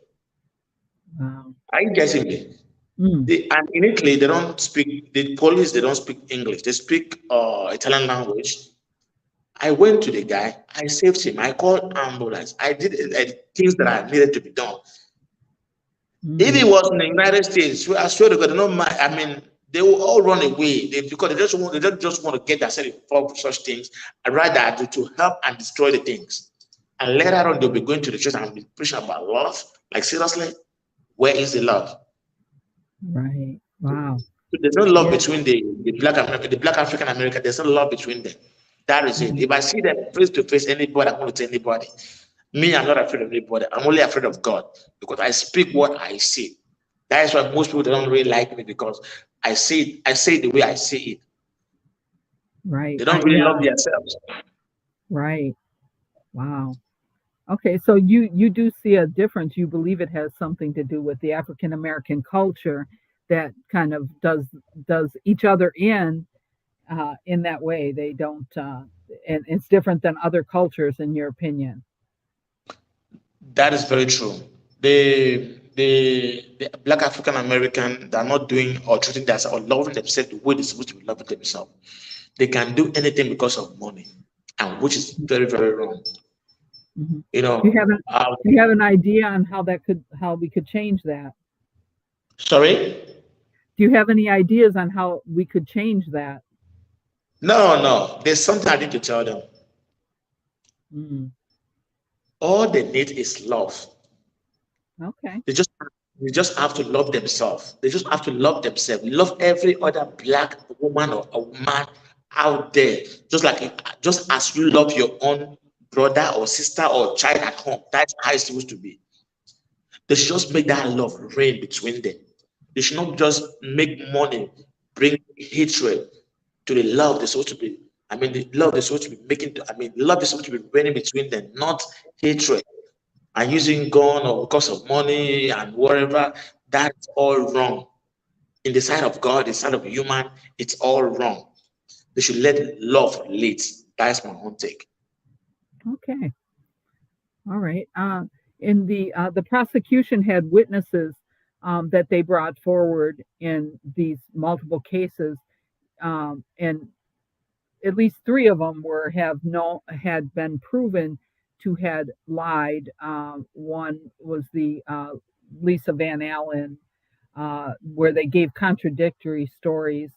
Wow. Are you getting me? Mm. And in Italy, they don't speak. The police they don't speak English. They speak Italian language. I went to the guy. I saved him. I called ambulance. I did things that I needed to be done. If Mm. it was in the United States, I swear to God, no, they will all run away because they don't just want to get themselves involved with such things. I rather to help and destroy the things. And later on, they'll be going to the church and be preaching about love. Like seriously, where is the love? Right. Wow. So there's no love Yeah. between the Black African American. There's no love between them. That is it. Mhm. If I see them face to face, anybody, I'm going to tell anybody. Me, I'm not afraid of anybody. I'm only afraid of God because I speak what I see. That is why most people don't really like me because I say it the way I see it. Right. They don't really Yeah. love themselves. Right. Wow. Okay, so you do see a difference. You believe it has something to do with the African American culture that kind of does each other in that way. They don't, and it's different than other cultures, in your opinion. That is very true. The Black African American they're not doing or treating themselves or loving themselves the way they're supposed to be loving themselves. They can do anything because of money, and which is very very wrong. Hmm. You Do you know, have an do you have an idea on how we could change that? sorry. Do you have any ideas on how we could change that? No, no. There's something I need to tell them. Mm, All they need is love. okay. They just they just have to love themselves. They just have to love themselves. Love every other black woman or a man out there. Just as you love your own brother or sister or child at home. That's how it's supposed to be. They should just make that love reign between them. They should not just make money bring hatred to the love they're supposed to be. The love they're supposed to be making. Love is supposed to be reigning between them, not hatred and using gun or because of money and whatever. That's all wrong. In the sight of God, in the sight of human, it's all wrong. They should let love lead. That's my own take. Okay. All right. In the prosecution had witnesses that they brought forward in these multiple cases, and at least three of them had been proven to had lied. One was the Lisa Van Allen, where they gave contradictory stories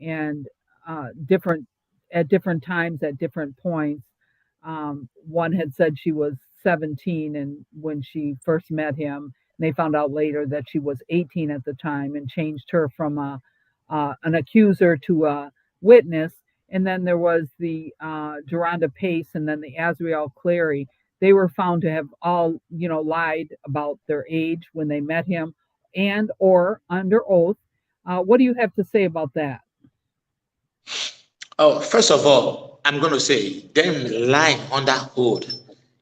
and different at different times at different points. One had said she was 17 and when she first met him, they found out later that she was 18 at the time and changed her from an accuser to a witness. And then there was the Deronda Pace and then the Azriel Clary. They were found to have all, lied about their age when they met him and or under oath. What do you have to say about that? Oh, first of all, I'm going to say them lying under oath,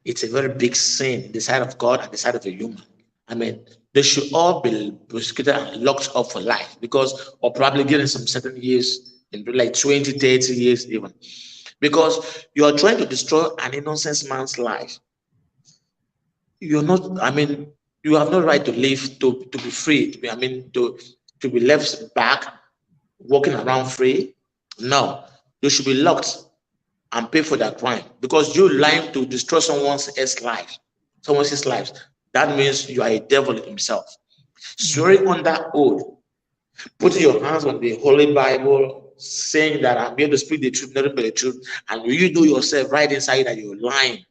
it's a very big sin in the sight of God and the sight of a human. I mean, they should all be prosecuted and locked up for life because, or probably given some certain years, in like 20, 30 years even. Because you are trying to destroy an innocent man's life. You're not, I mean, you have no right to live, to be free, to be left back, walking around free. No, you should be locked and pay for that crime because you lying to destroy someone else's life. That means you are a devil himself. Swearing on that oath, putting your hands on the Holy Bible, saying that I'm going to speak the truth, nothing but the truth, and you know yourself right inside that you're lying.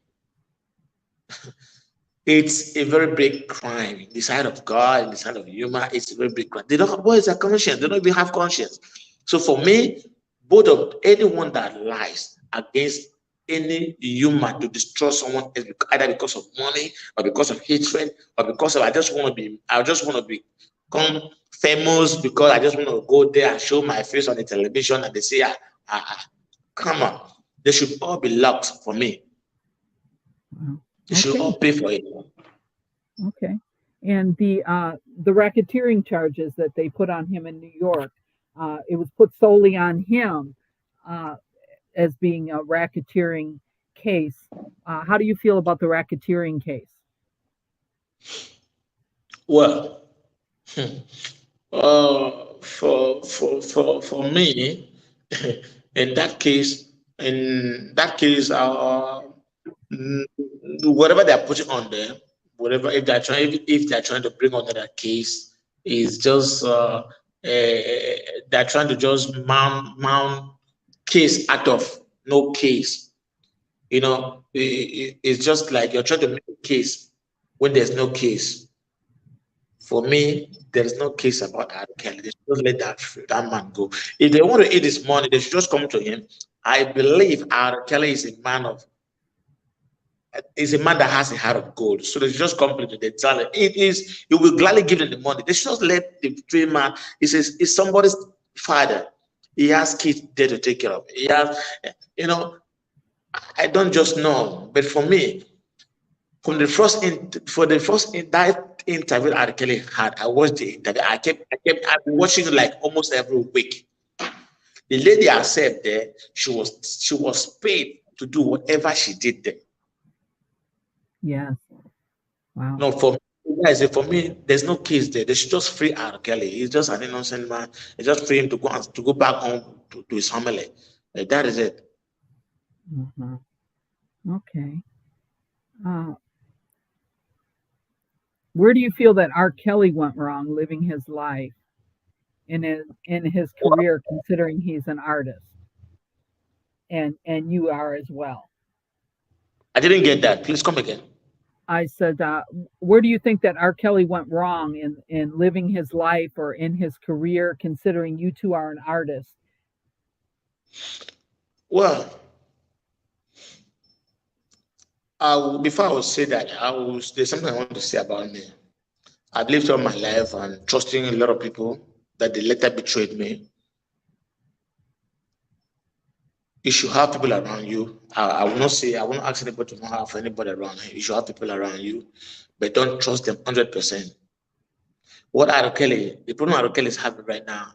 It's a very big crime in the sight of God, in the sight of human. It's a very big crime. They don't have what is a conscience. They don't even have conscience. So for me, both of anyone that lies against any human to destroy someone else, either because of money or because of hatred or because of I just want to become famous because I just want to go there and show my face on the television and they say, come on, they should all be locked for me. They should all pay for it. Okay. And the racketeering charges that they put on him in New York, it was put solely on him uh, as being a racketeering case. How do you feel about the racketeering case? Well, for me, in that case, mm, whatever they're putting on there, whatever if they're trying to bring on that case, is just they're trying to just mount case out of no case. It's just like you're trying to make a case when there's no case. For me, there is no case about R. Kelly. They should just let that man go. If they want to eat his money, they should just come to him. I believe R. Kelly is a man that has a heart of gold. So they should just come to the talent. He will gladly give them the money. They should just let the dream man. He says, it's somebody's father. He has kids there to take care of. He has, you know, I don't just know. But for me, from the first in for the first in that interview R. Kelly had, I watched the interview. I've been watching it like almost every week. The lady herself there, she was paid to do whatever she did there. Yes. Wow. No, for me, guys, for me, there's no case there. They should just free R. Kelly. He's just an innocent man. They just free him to go back home to his family. That is it. Mhm. Okay. Uh, where do you feel that R. Kelly went wrong living his life in his career, considering he's an artist and you are as well? I didn't get that. Please come again. I said, where do you think that R. Kelly went wrong in living his life or in his career, considering you two are an artist? Well, before I will say that, there's something I want to say about me. I've lived all my life and trusting a lot of people that they later betrayed me. You should have people around you. I will not say, I won't ask anybody to not have anybody around you. You should have people around you, but don't trust them 100%. The problem R. Kelly is having right now,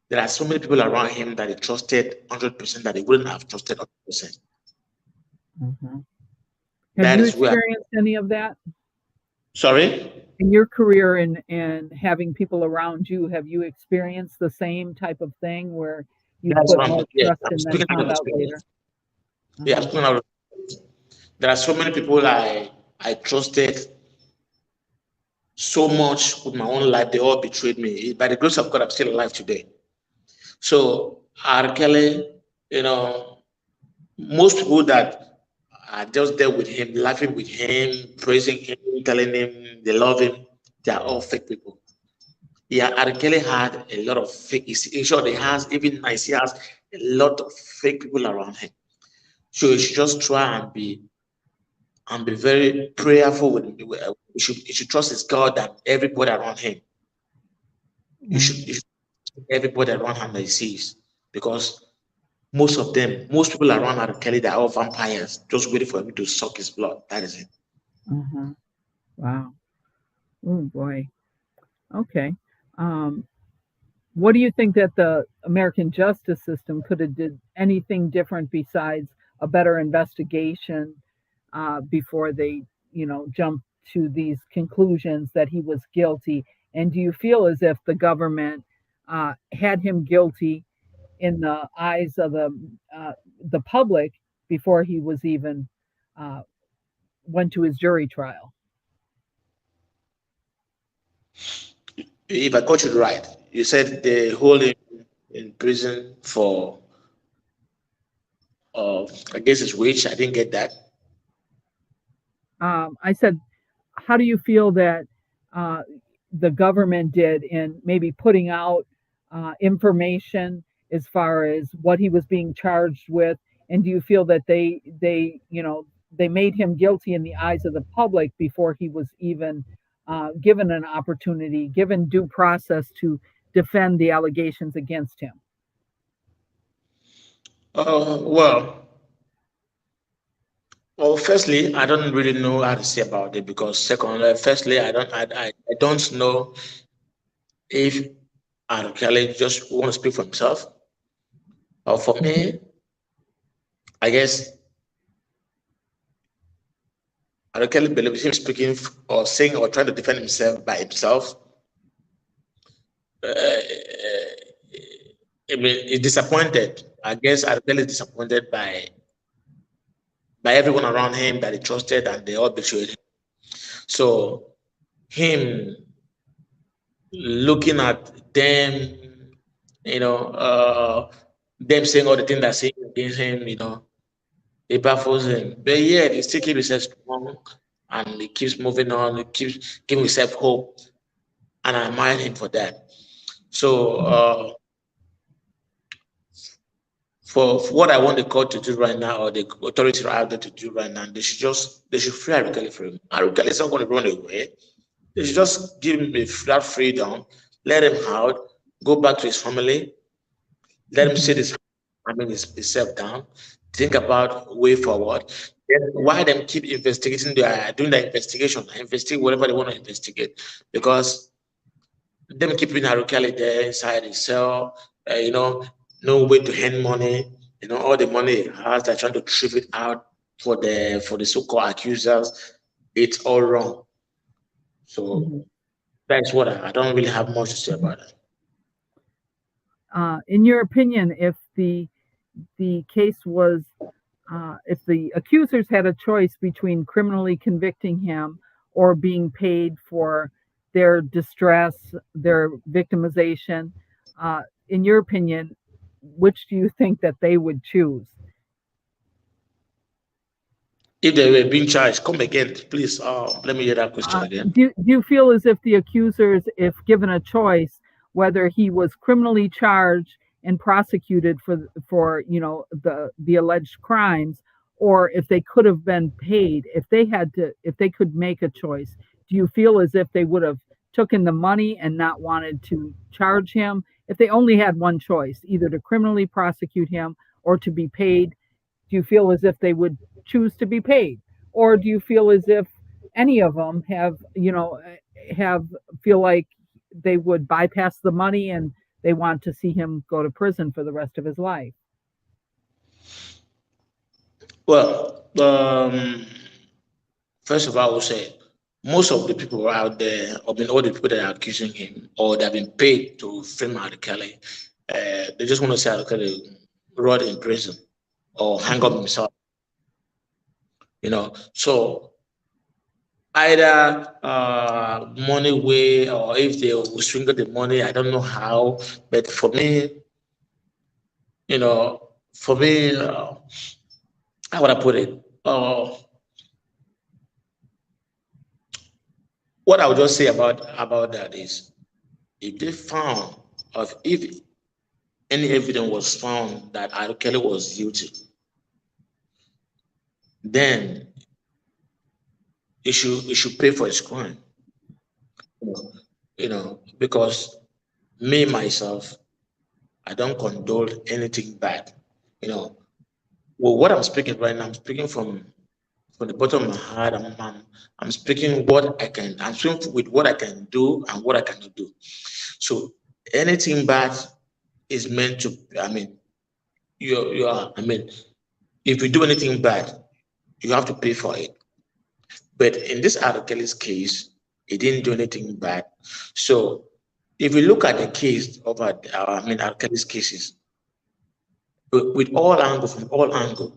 there are so many people around him that he trusted 100% that he wouldn't have trusted 100%. Mm-hmm. Have That you is where, experienced any of that sorry? in your career and having people around you? Have you experienced the same type of thing where you That's put what more yeah, trust I'm and then speaking out of found out later? experience. Yeah, I'm Uh-huh. speaking out of, there are so many people I trusted so much with my own life, they all betrayed me. By the grace of God, I'm still alive today. So R. Kelly, you know, most people that are just there with him, laughing with him, praising him, telling him they love him, they are all fake people. Yeah, R. Kelly had a lot of fake. In short, he has even nice. He has a lot of fake people around him. So you should just try and be very prayerful with him. You should trust his God and everybody around him. You Yeah. should everybody around him that he sees, because most people around R. Kelly, they're all vampires, just waiting for him to suck his blood. That is it. Uh-huh. Wow. Oh boy. Okay. Um, what do you think that the American justice system could have did anything different besides a better investigation before they, jump to these conclusions that he was guilty? And do you feel as if the government had him guilty in the eyes of the public before he was even uh, went to his jury trial? If I got you right, you said they hold him in prison for, I guess it's wage. I didn't get that. I said, how do you feel that uh, the government did in maybe putting out information as far as what he was being charged with? And do you feel that they made him guilty in the eyes of the public before he was even given an opportunity, given due process to defend the allegations against him? Well, firstly, I don't really know how to say about it, because secondly, firstly, I don't know if R. Kelly just want to speak for himself, or for me, I guess R. Kelly believes him speaking or saying or trying to defend himself by himself. I mean, he's disappointed. I guess R. Kelly is disappointed by everyone around him that he trusted, and they all betrayed him. So him looking at them, them saying all the things that saying against him, it baffles him. But yeah, he still keeps himself strong, and he keeps moving on. He keeps giving himself hope, and I admire him for that. So for what I want the court to do right now, or the authorities out there to do right now, they should free Arukali for him. Arukali is not going to run away. They should just give him that freedom, let him out, go back to his family, let him sit Mhm. himself down, think about way forward. Then why them keep investigating, doing the investigation, investigate whatever they want to investigate, because them keeping Harukali there inside his cell, no way to hand money, all the money he has, they're trying to thrift it out for the so-called accusers. It's all wrong. So Mhm. that's what I don't really have much to say Mhm. about it. In your opinion, if the case was, if the accusers had a choice between criminally convicting him or being paid for their distress, their victimization, in your opinion, which do you think that they would choose? If they were being charged, come again, please. Let me hear that question again. Do you feel as if the accusers, if given a choice, whether he was criminally charged and prosecuted for the alleged crimes, or if they could have been paid, if they could make a choice, do you feel as if they would have taken the money and not wanted to charge him if they only had one choice, either to criminally prosecute him or to be paid? Do you feel as if they would choose to be paid, or do you feel as if any of them have feel like they would bypass the money and they want to see him go to prison for the rest of his life? Well, first of all, I will say most of the people out there, I mean, all the people that are accusing him or that have been paid to film R. Kelly, they just want to see R. Kelly rot in prison or hang up Mhm. himself. So either money way, or if they will swindle the money, I don't know how. But you know, for me, how would I put it? What I would just say about that is, if they found, of if any evidence was found that R. Kelly was guilty, then he should pay for his crime. Because me myself, I don't condone anything bad. You know, well, what I'm speaking right now, I'm speaking from the bottom of my heart. I'm speaking what I can. I'm speaking with what I can do and what I cannot do. So anything bad is meant to. I mean, you are. I mean, if you do anything bad, you have to pay for it. But in this R. Kelly's case, he didn't do anything bad. So if we look at the case of I mean R. Kelly's cases, with all angle from all angle,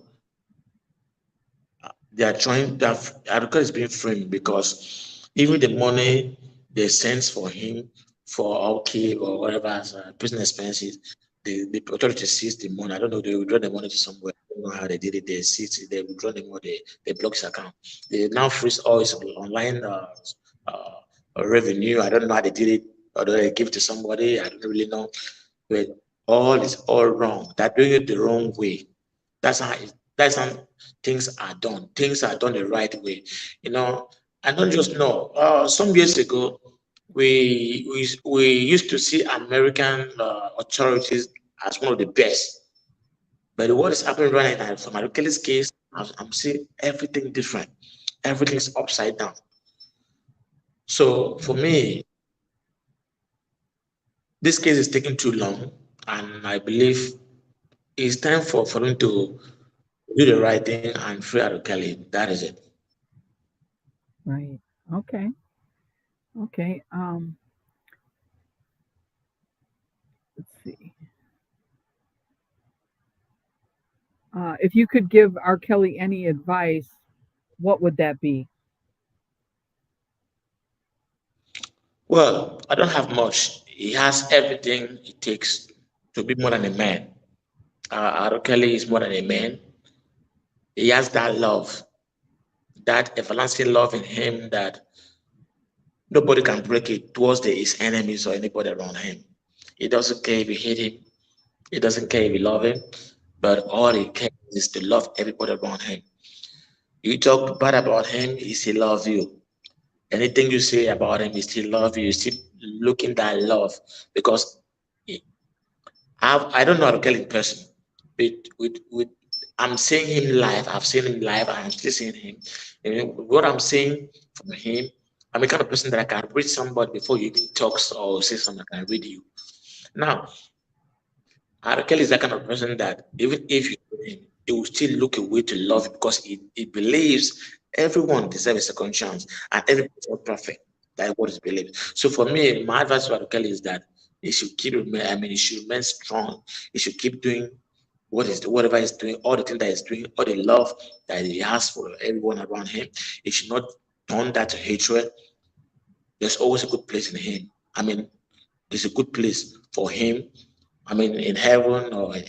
they are trying that Aruka is being framed because even the money they send for him for upkeep or whatever as personal expenses, the authority sees the money. I don't know, they withdraw the money to somewhere. I don't know how they did it. They see it, they withdraw the money, they block his account. They now freeze all his online uh, revenue. I don't know how they did it, or they give it to somebody. I don't really know. But all is all wrong. They're doing it the wrong way. That's how things are done. Things are done the right way. You know, I don't just know. Some years ago, we used to see American authorities as one of the best. But what is happening right now, from Kelly's case, I'm seeing everything different. Everything's upside down. So for me, this case is taking too long, and I believe it's time for them to do the right thing and free Kelly. That is it. Right. Okay. Okay. Let's see. If you could give R. Kelly any advice, what would that be? Well, I don't have much. He has everything it takes to be more than a man. Kelly is more than a man. He has that love, that everlasting love in him that nobody can break it towards his enemies or anybody around him. He doesn't care if you hate him. He doesn't care if you love him. But all he cares is to love everybody around him. You talk bad about him, he still loves you. Anything you say about him, he still love you. You still looking that love because I don't know how to tell in person, but with I'm seeing him live. I've seen him live. I'm still seeing him. And what I'm seeing from him, I'm the kind of person that I can read somebody before you even talks or say something. I can read you. Now, Arakel is that kind of person that even if you know him, he will still look away to love you because he believes everyone deserves a second chance and everybody's not perfect. That's what he believes. So for me, my advice to Arakel is that he should he should remain strong. He should keep doing whatever he's doing, all the things that he's doing, all the love that he has for everyone around him. He should not turn that to hatred. There's always a good place in him. I mean, there's a good place for him. I mean, in heaven or on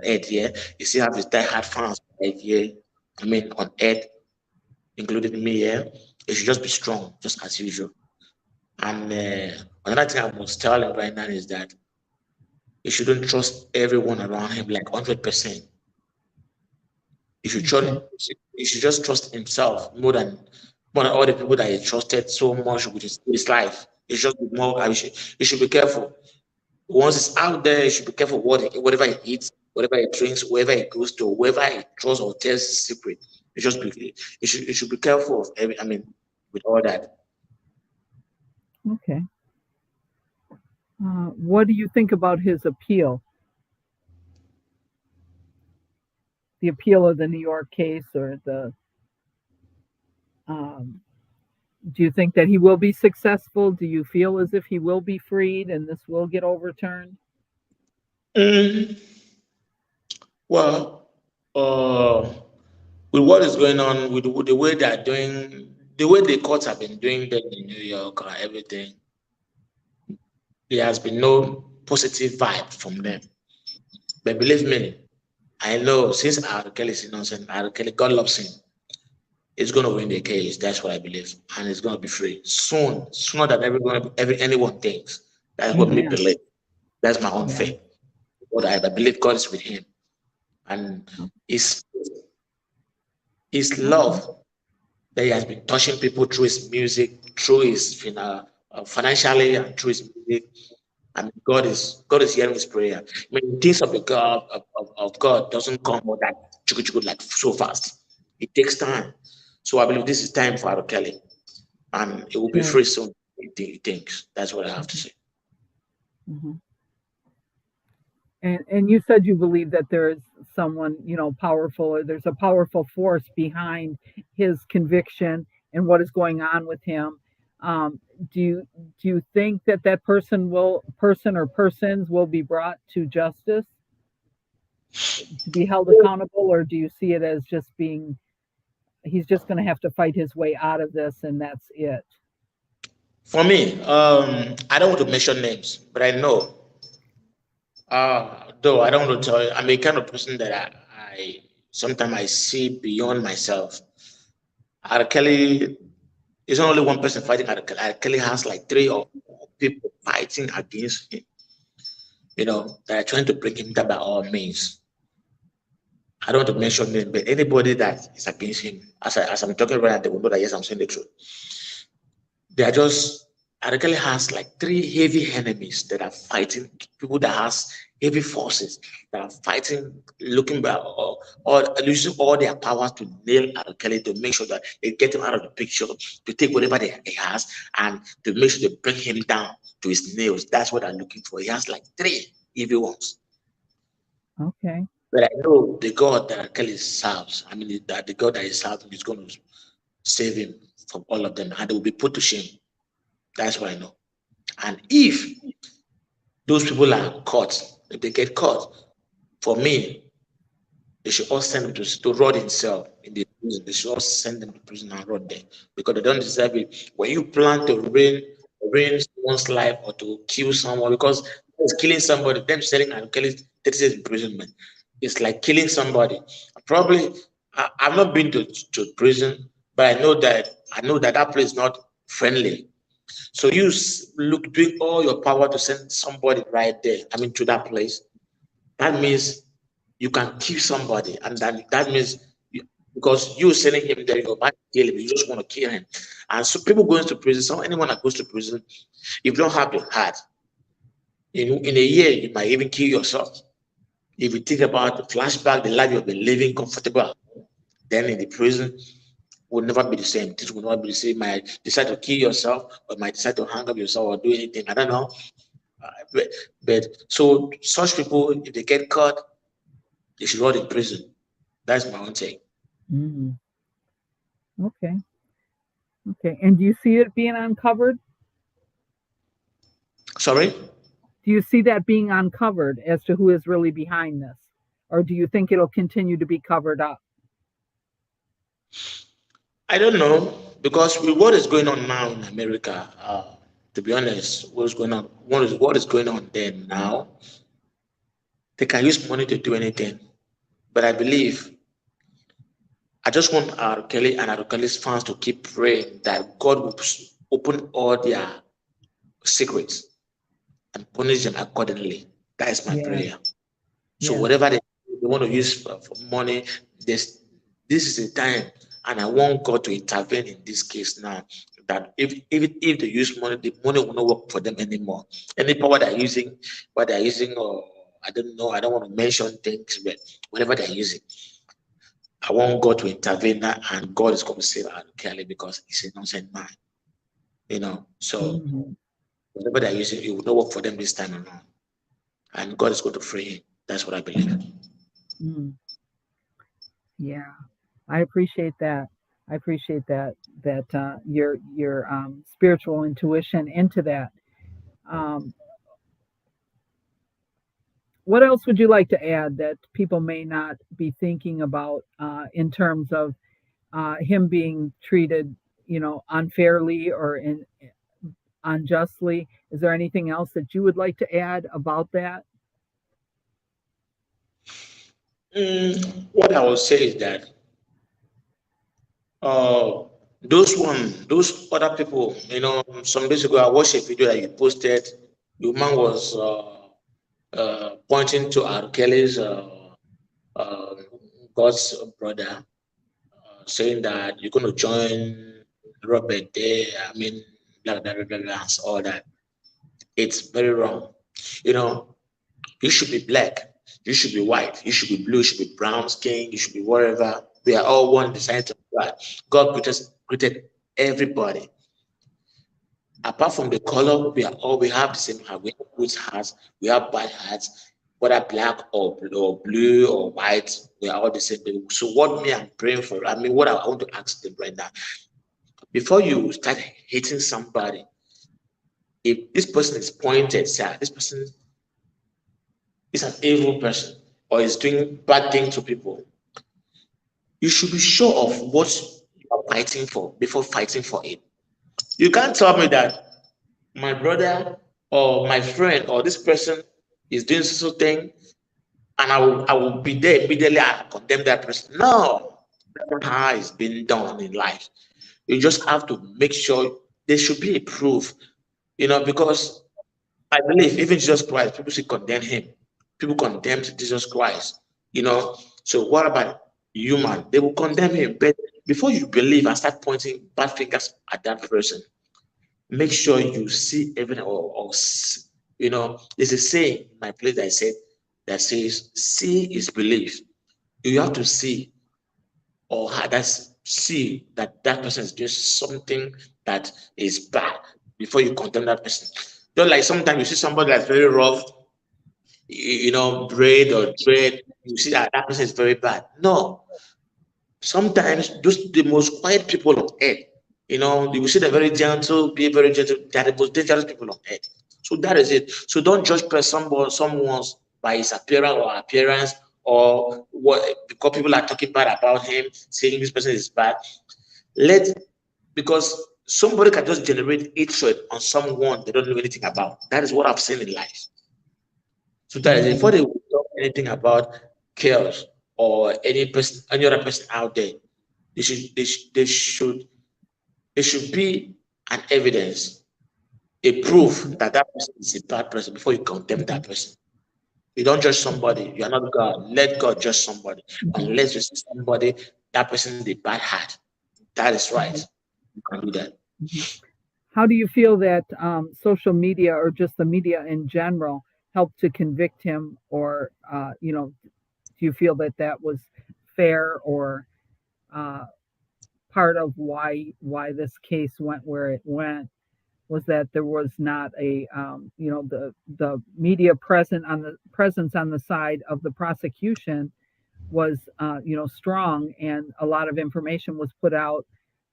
earth, yeah. You still have his diehard fans on earth, yeah. I mean, on earth, including me, yeah. He should just be strong, just as usual. And another thing I must tell him right now is that he shouldn't trust everyone around him like 100%. He should trust, Okay. he should just trust himself more than all the people that he trusted so much with his life. He should be more. He should be careful. Once it's out there, you should be careful whatever he eats, whatever he drinks, wherever he goes to, wherever he trusts or tells his secret. You should be careful of I mean, with all that. Okay. What do you think about his appeal? The appeal of the New York case, or the um, do you think that he will be successful? Do you feel as if he will be freed and this will get overturned? Mm, well, uh, with what is going on, with the way they're doing, the way the courts have been doing them in New York or everything, there has been no positive vibe from them. But believe me, I know since R. Kelly is innocent, R. Kelly, God loves him. It's going to win the case. That's what I believe, and it's going to be free soon, sooner than anyone thinks. That's what me Amen. believe. That's my own Yeah. faith. What I believe God is with him, and his his Okay. love that he has been touching people through his music, through his financially, and through his music. I mean, God is hearing his prayer. I mean, things of the God of God doesn't come with that like so fast. It takes time. So I believe this is time for R. Kelly, and it will be Sure. free soon. He thinks that's what I have to say. Hmm. And you said you believe that there is someone, powerful, or there's a powerful force behind his conviction and what is going on with him. Um, do you think that person or persons will be brought to justice to be held accountable, or do you see it as just being he's just going to have to fight his way out of this and that's it? For me, I don't want to mention names, but I know. Though I don't want to tell you, I'm a kind of person that I sometimes I see beyond myself. R. Kelly is not only one person fighting R. Kelly. R. Kelly has like three or four people fighting against him. That are trying to bring him down by all means. I don't want to mention names, but anybody that is against him, as I'm talking right now, they will know that yes, I'm saying the truth. They are just Arakali has like three heavy enemies that are fighting people that has heavy forces that are fighting, looking back or using all their powers to nail Arakali to make sure that they get him out of the picture, to take whatever he has and to make sure they bring him down to his nails. That's what I'm looking for. He has like three evil ones. Okay. But I know the God that Kelly serves, I mean, that the God that he serves is going to save him from all of them and they will be put to shame. That's what I know. And if those people are caught, if they get caught, for me, they should all send them to rot himself in the prison. They should all send them to prison and rot there because they don't deserve it. When you plan to ruin someone's life or to kill someone, because it's killing somebody, them selling and killing 30 days imprisonment. It's like killing somebody. Probably, I've not been to prison, but I know that that place is not friendly. So you look doing all your power to send somebody right there. I mean, to that place. That means you can kill somebody, and that means because you sending him there, you're about to kill him. You just want to kill him. And so people going to prison, anyone that goes to prison, if you don't have the heart, in a year you might even kill yourself. If you think about the flashback, the life you've been living comfortable, then in the prison will never be the same. This will not be the same. You might decide to kill yourself, or might decide to hang up yourself, or do anything. I don't know. But, but so such people, if they get caught, they should rot in prison. That's my own take. Hmm. Okay. Okay. And do you see it being uncovered? Sorry? Do you see that being uncovered as to who is really behind this? Or do you think it'll continue to be covered up? I don't know because with what is going on now in America, to be honest, what is going on there now? They can use money to do anything, but I believe I just want our Kelly and our Kelly's fans to keep praying that God will open all their secrets and punish them accordingly. That is my Yes. prayer. So Yes. whatever they want to use for money, this is the time, and I want God to intervene in this case now. That if they use money, the money will not work for them anymore. Any power they're using, or I don't know, I don't want to mention things, but whatever they're using, I want God to intervene now, and God is going to save Kelly because he's a nonsense man. So Hmm. whatever they're using, it will not work for them this time around, and God is going to free him. That's what I believe. Mm. Yeah. I appreciate that. I appreciate that your spiritual intuition into that. Um, what else would you like to add that people may not be thinking about in terms of him being treated, unfairly or unjustly? Is there anything else that you would like to add about that? What I will say is that uh, those other people, some days ago, I watched a video that you posted. The man was pointing to R. Kelly's uh, God's brother, saying that you're going to join Robert there. I mean, blah, blah, blah, blah, blah, all that. It's very wrong. You know, you should be black, you should be white, you should be blue, you should be brown skin, you should be whatever. We are all one in the sight of God. God created everybody. Apart from the color, we have the same heart. We have good hearts, we have bad hearts, whether black or blue or white, we are all the same people. So what me I'm praying for, I mean what I want to ask them right now, before you start hating somebody, if this person is pointed, say this person is an evil person or is doing bad things to people, you should be sure of what you are fighting for before fighting for it. You can't tell me that my brother or my friend or this person is doing so thing and I will be there immediately and condemn that person. No, that's not how it's been done in life. You just have to make sure there should be a proof, because I believe even Jesus Christ, people should condemn him. People condemned Jesus Christ, you know. So what about human? They will condemn him. But before you believe and start pointing bad fingers at that person, make sure you see evidence there's a saying in my place that I said that says, see is belief. You have to see or that's see that that person is doing something that is bad before you condemn that person. Just like sometimes you see somebody that's very rough, braid or dread, you see that that person is very bad. No, sometimes those the most quiet people on earth, you will see they're very gentle, be very gentle. They're the most dangerous people on earth. So that is it. So don't judge someone's by his appearance or what because people are talking bad about him, saying this person is bad. Let because somebody can just generate hatred on someone they don't know anything about. That is what I've seen in life. So that is before they will talk anything about chaos or any other person out there, they should be an evidence, a proof that that person is a bad person before you condemn that person. You don't judge somebody. You are not God. Let God judge somebody. Unless you see somebody, that person is a bad heart. That is right. You can do that. How do you feel that social media or just the media in general helped to convict him, or do you feel that that was fair, or uh, part of why this case went where it went was that there was not a the media presence on the side of the prosecution was strong, and a lot of information was put out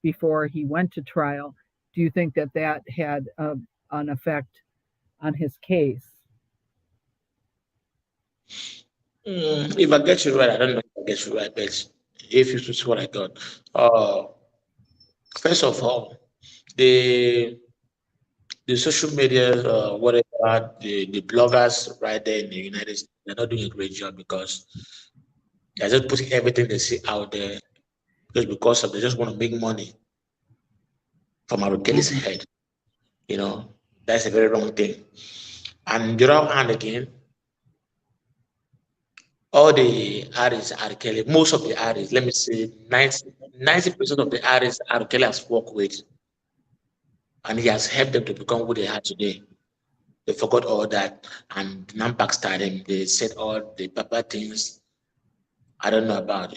before he went to trial. Do you think that that had an effect on his case? If I get you right, I don't know if I get you right, but if you see what I got, uh, first of all, the the social media, whatever, the bloggers right there in the United States, they're not doing a great job because they're just putting everything they see out there just because of they just want to make money from our Kelly's Hmm. head. You know, that's a very wrong thing. And the other hand again, all the artists are Kelly, most of the artists, let me say 90% of the artists are Kelly has worked with, and he has helped them to become who they are today. They forgot all that and now backstabbed him. They said all the bad things I don't know about.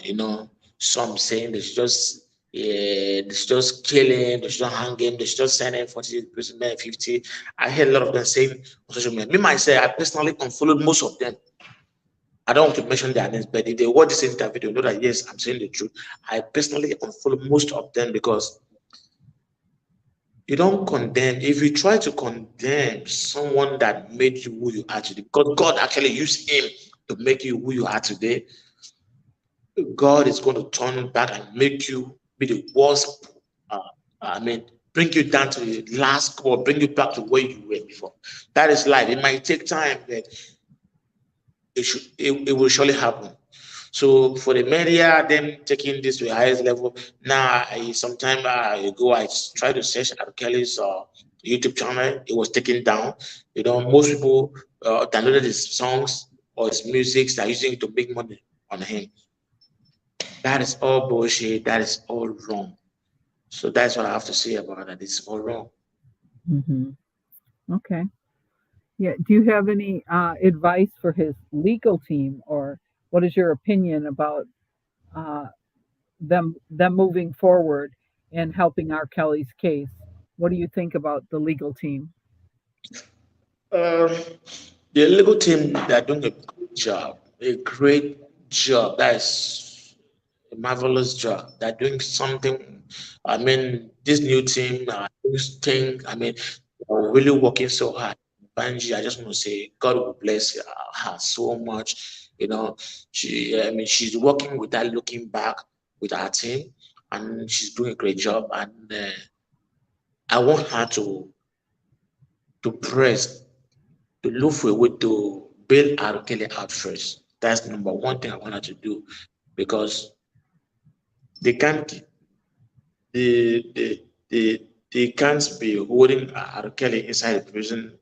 Some saying they should just kill him, they should just hang him, they should just send him 40 prison, 50. I heard a lot of them saying on social media. Me myself, I personally unfollowed most of them. I don't want to mention their names, but if they watch this interview, they know that yes, I'm saying the truth. I personally unfollowed most of them because you don't condemn. If you try to condemn someone that made you who you are today, because God actually used him to make you who you are today, God is going to turn back and make you be the worst. Uh, I mean, bring you down to the last score, bring you back to where you were before. That is life. It might take time, but it will surely happen. So for the media, them taking this to the highest level. Now, some time ago, I tried to search R. Kelly's YouTube channel. It was taken down. Most people downloaded his songs or his music. They're using it to make money on him. That is all bullshit. That is all wrong. So that's what I have to say about that. It's all wrong. Hmm. Okay. Yeah. Do you have any advice for his legal team, or what is your opinion about uh, them moving forward and helping R. Kelly's case? What do you think about the legal team? Um, the legal team, they're doing a great job. A great job. That is a marvelous job. They're doing something. I mean, this new team, this thing, I mean, they're really working so hard. Banji, I just want to say, God will bless her so much. I mean, she's working without looking back with her team, and she's doing a great job. And I want her to press to look for a way to bail R. Kelly out first. That's number one thing I want her to do because they can't they they they, they can't be holding R. Kelly inside a prison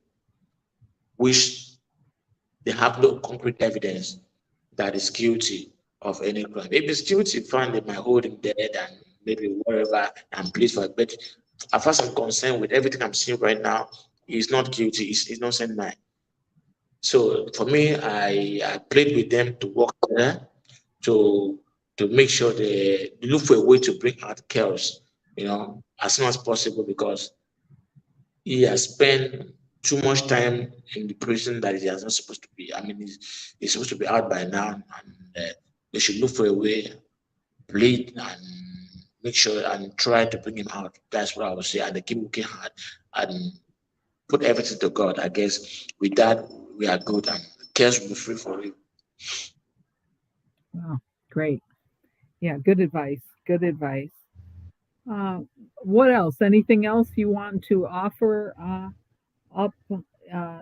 which they have no concrete evidence that is guilty of any crime. If it's guilty, fine, they might hold him dead and maybe whatever and plead for it. But as far as I'm concerned with everything I'm seeing right now, he's not guilty. He's not saying mine. So for me, I played with them to work together to make sure they look for a way to bring out chaos, as soon as possible because he has spent too much time in the prison that he has not supposed to be. I mean, he's supposed to be out by now, and they should look for a way, plead, and make sure and try to bring him out. That's what I would say. And they keep working hard and put everything to God. I guess with that, we are good and chaos will be free for you. Wow, great. Yeah, good advice. Good advice. Uh, what else? Anything else you want to offer up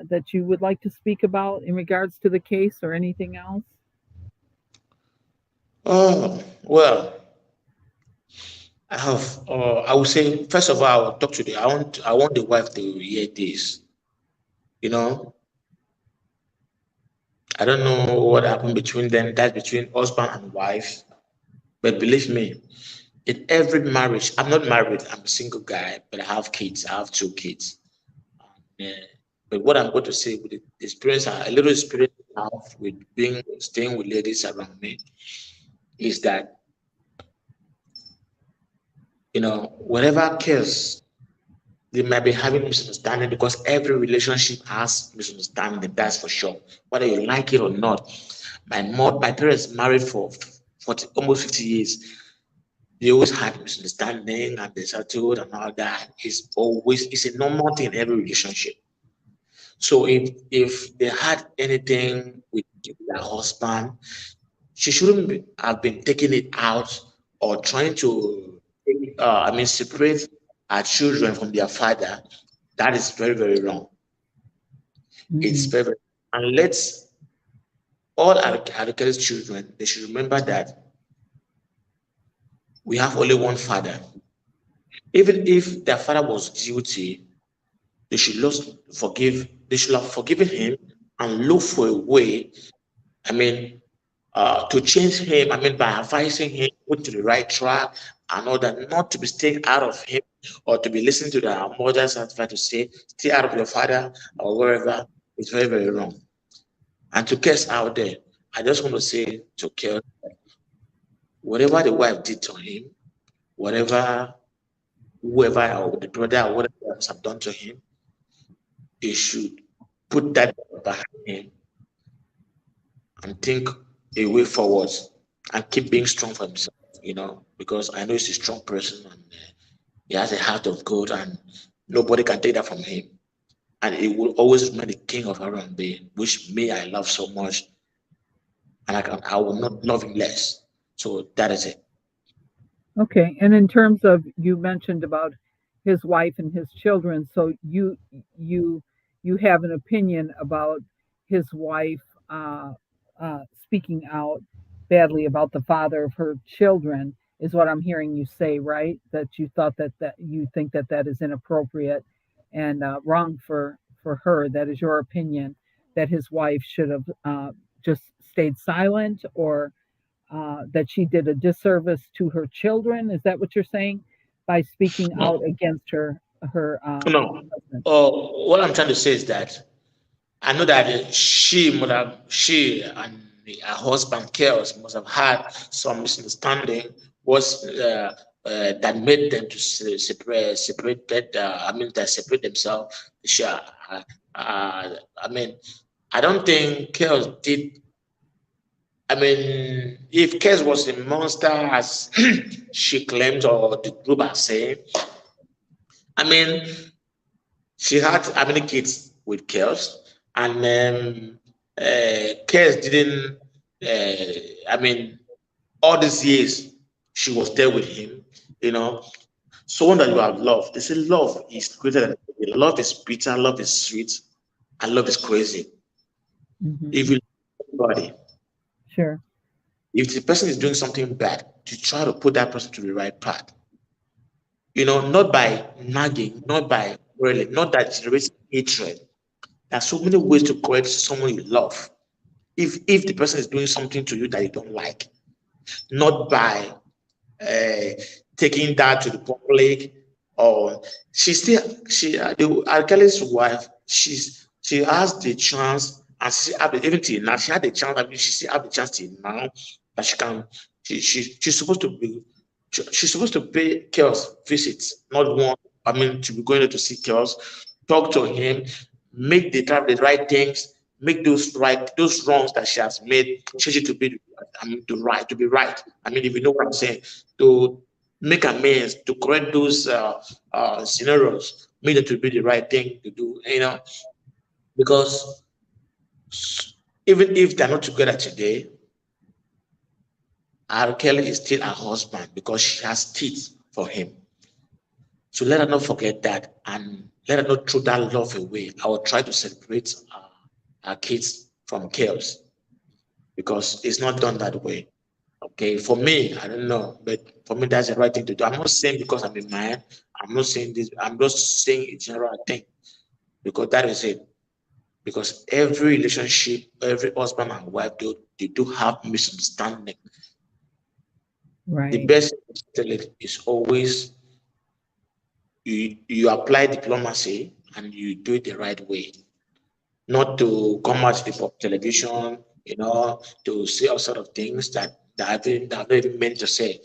that you would like to speak about in regards to the case or anything else? Oh, well, I have. I would say first of all, I will talk to the. I want the wife to hear this. You know, I don't know what happened between them. That's between husband and wife. But believe me, in every marriage, I'm not married. I'm a single guy, but I have kids. I have two kids. Yeah. But what I'm going to say with the experience, a little experience I have with being staying with ladies around me, is that whatever case they might be having misunderstanding because every relationship has misunderstanding. That's for sure, whether you like it or not. My parents married for 40, almost 50 years. They always had misunderstanding and they settled and all that. It's a normal thing in every relationship. So if they had anything with their husband, she shouldn't have been taking it out or trying to, separate our children from their father. That is very, very wrong. It's Mm-hmm. very, very, and let's all our children, they should remember that we have only one father. Even if their father was guilty, they should just forgive. They should have forgiven him and look for a way. I mean, to change him. I mean, by advising him, put to the right track and all that, not to be staying out of him or to be listening to the mothers and try to say, stay out of your father or wherever. It's very, very wrong. And to Kes out there, I just want to say to Kes, whatever the wife did to him, whatever whoever or the brother or whatever else have done to him, they should put that behind him and think a way forward and keep being strong for himself, because I know he's a strong person and he has a heart of gold and nobody can take that from him. And he will always remain the king of R&B, which me I love so much, and I will not love him less. So that is it. Okay, and in terms of you mentioned about his wife and his children, so you you have an opinion about his wife speaking out badly about the father of her children, is what I'm hearing you say, right? That you thought that you think that is inappropriate and wrong for her. That is your opinion that his wife should have just stayed silent, or that she did a disservice to her children. Is that what you're saying by speaking out No, against her no. husband? What I'm trying to say is that I know that she and her husband Chaos must have had some misunderstanding was that made them to separate that I mean that separate themselves. I mean, I don't think Chaos did. I mean, if Chaos was a monster as she claims or the group are saying, I mean, she had how many kids with Chaos, and Chaos didn't. I mean, all these years she was there with him. You know, someone that you have loved. They say love is greater than everything. Love is bitter, love is sweet, and love is crazy. Hmm. If you love somebody, Sure. if the person is doing something bad, you try to put that person to the right path. You know, not by nagging, not by really, not that generating hatred. There are so many ways to correct someone you love. If the person is doing something to you that you don't like, not by uh, taking that to the public, or the alkali's wife, she has the chance, and she had even till now she had the chance. I mean, she still have the chance till now that she can. She's supposed to be. She's supposed to pay Chaos visits, not one. I mean, to be going there to see Chaos, talk to him, make the right things, make those wrongs that she has made, change it to be, I mean, to be right. I mean, if you know what I'm saying, to make amends, to correct those scenarios, make it to be the right thing to do. You know, because even if they're not together today, R. Kelly is still her husband because she has teeth for him. So let her not forget that and let her not throw that love away. I will try to separate our kids from chaos because it's not done that way. Okay, for me, I don't know, but for me, that's the right thing to do. I'm not saying because I'm a man, I'm not saying this, I'm just saying a general thing because that is it. Because every relationship, every husband and wife, they do have misunderstanding. The Right. best is always you apply diplomacy and you do it the right way, not to come out to the television, to say all sort of things that I've not even meant to say.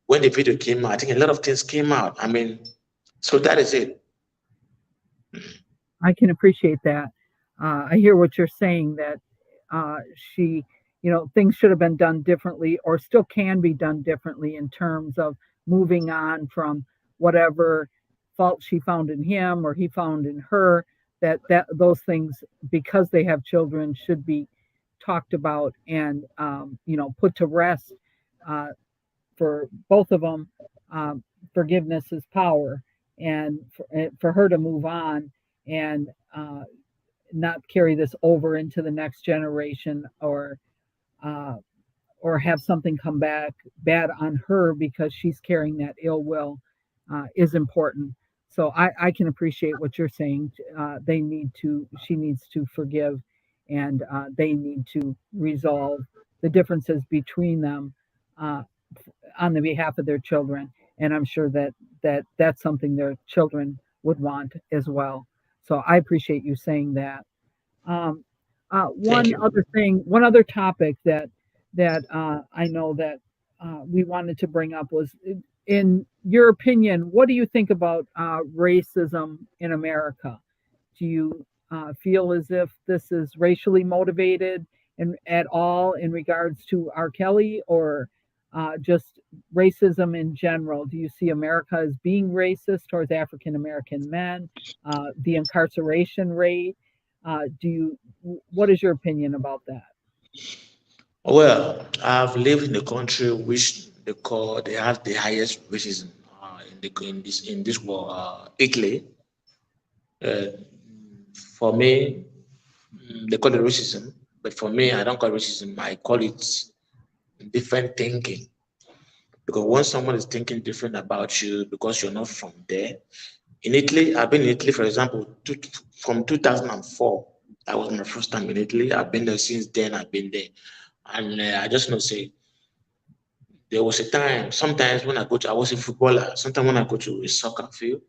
When the video came out, I think a lot of things came out. I mean, so that is it. I can appreciate that. I hear what you're saying that she, things should have been done differently or still can be done differently in terms of moving on from whatever fault she found in him or he found in her. That those things, because they have children, should be talked about and put to rest uh, for both of them. Um, Forgiveness is power, and for her to move on and not carry this over into the next generation uh, or have something come back bad on her because she's carrying that ill will is important. So I can appreciate what you're saying. She needs to forgive, and they need to resolve the differences between them uh, on the behalf of their children. And I'm sure that's something their children would want as well. So I appreciate you saying that. Um, Thank one you. other thing, one other topic that I know that we wanted to bring up was, in your opinion, what do you think about racism in America? Do you feel as if this is racially motivated at all in regards to R. Kelly, or just racism in general? Do you see America as being racist towards African American men? The incarceration rate? Do you? What is your opinion about that? Well, I've lived in a country which they have the highest racism in this world, Italy. Uh, for me, they call it racism, but for me, I don't call it racism. I call it different thinking. Because once someone is thinking different about you because you're not from there, in Italy, I've been in Italy, for example, from 2004. That was my first time in Italy. I've been there since then. I've been there, and I just want to say there was a time. Sometimes when I was a footballer. Sometimes when I go to a soccer field,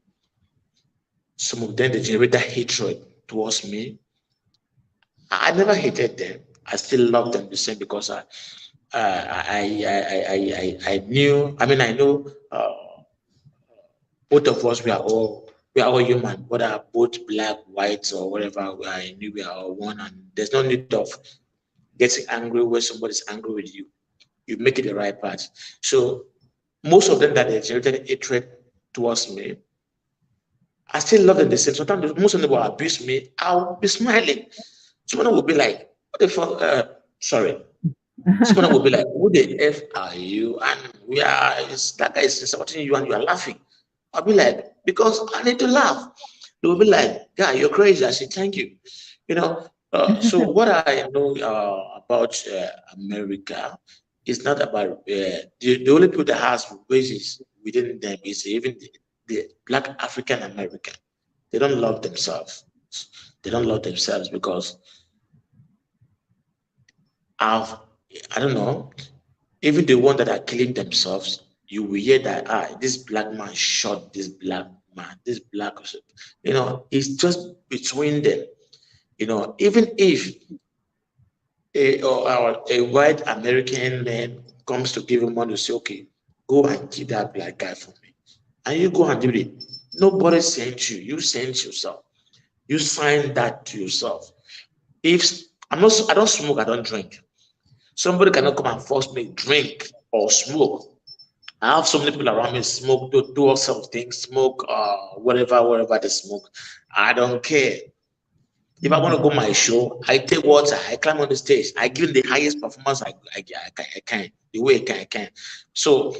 some of them they generate that hatred towards me. I never hated them. I still love them the same because I knew. I mean, I know both of us. We are all human, whether both black, white, or whatever. I knew we are all one, and there's no need of getting angry when somebody's angry with you. You make it the right path. So most of them that they generated hatred towards me, I still love them the same. Sometimes most of them will abuse me. I'll be smiling. Someone will be like, "What the fuck?" Sorry. Someone will be like, "Who the f are you?" And that guy is supporting you, and you are laughing. I'll be like, "Because I need to laugh." They will be like, "Guy, you're crazy." I say, "Thank you." You know. So what I know about America is not about the only people that has races within them is even the Black African American. They don't love themselves. They don't love themselves because I've I don't know. Even the one that are killing themselves, you will hear that this black man shot this black man, this black, it's just between them. Even if a white American man comes to give him money to say, okay, go and kill that black guy for me, and you go and do it. Nobody sent you. You sent yourself. You signed that to yourself. If I don't smoke, I don't drink. Somebody cannot come and force me to drink or smoke. I have so many people around me smoke, do all sorts of things, smoke, whatever they smoke. I don't care. If I want to go my show, I take water, I climb on the stage, I give the highest performance I can, the way I can. So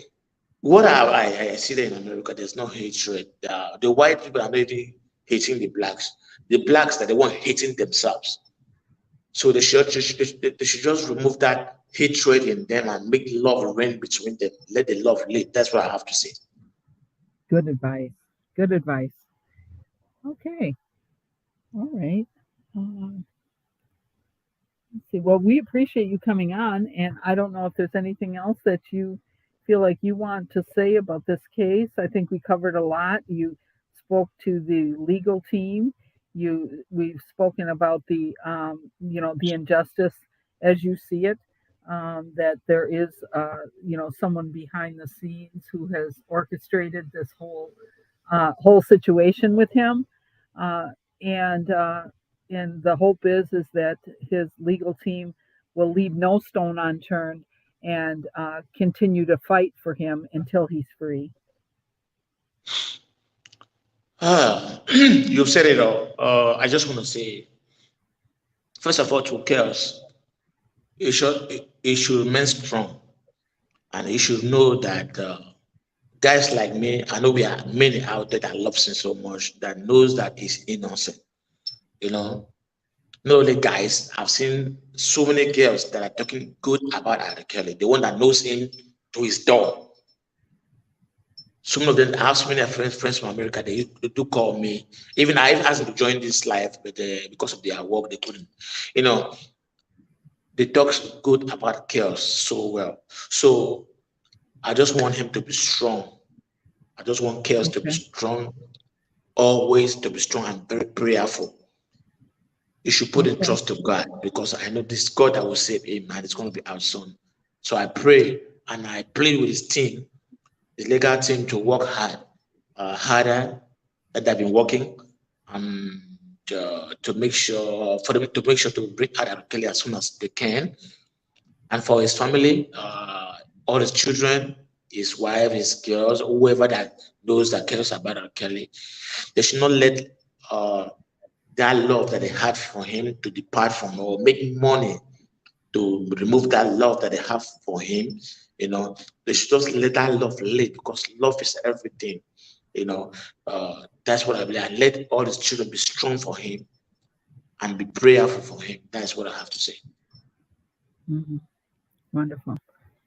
what I see there in America, there's no hatred. The white people are not even hating the blacks. The blacks that they want hating themselves. So they should just remove that hatred in them and make love reign between them. Let the love lead. That's what I have to say. Good advice. Good advice. Okay. All right. Um, let's see. Well, we appreciate you coming on, and I don't know if there's anything else that you feel like you want to say about this case. I think we covered a lot. You spoke to the legal team. We've spoken about the injustice as you see it. That there is, someone behind the scenes who has orchestrated this whole situation with him, uh, and the hope is that his legal team will leave no stone unturned and continue to fight for him until he's free. You've said it all. I just want to say, first of all, to chaos, it should remain strong, and it should know that guys like me, I know we are many out there that loves him so much that knows that he's innocent. You know, not only guys, I've seen so many girls that are talking good about R. Kelly, the one that knows him to his door. Some of them I have so many friends from America. They do call me. Even I asked them to join this live, but because of their work, they couldn't. You know, they talk good about chaos so well. So I just want him to be strong. I just want chaos to be Okay. strong, always to be strong and very prayerful. You should put in Okay. trust to God because I know this God that will save him and it's going to be out soon. So I pray and I plead with his team, the legal team, to work harder that they've been working, to make sure for them to make sure to bring out Kelly as soon as they can, and for his family, all his children, his wife, his girls, whoever that knows that cares about R. Kelly, they should not let uh, that love that they had for him to depart from or make money to remove that love that they have for him. You know, they should just let that love live because love is everything. You know, that's what I believe. And let all his children be strong for him and be prayerful for him. That's what I have to say. Hmm. Wonderful.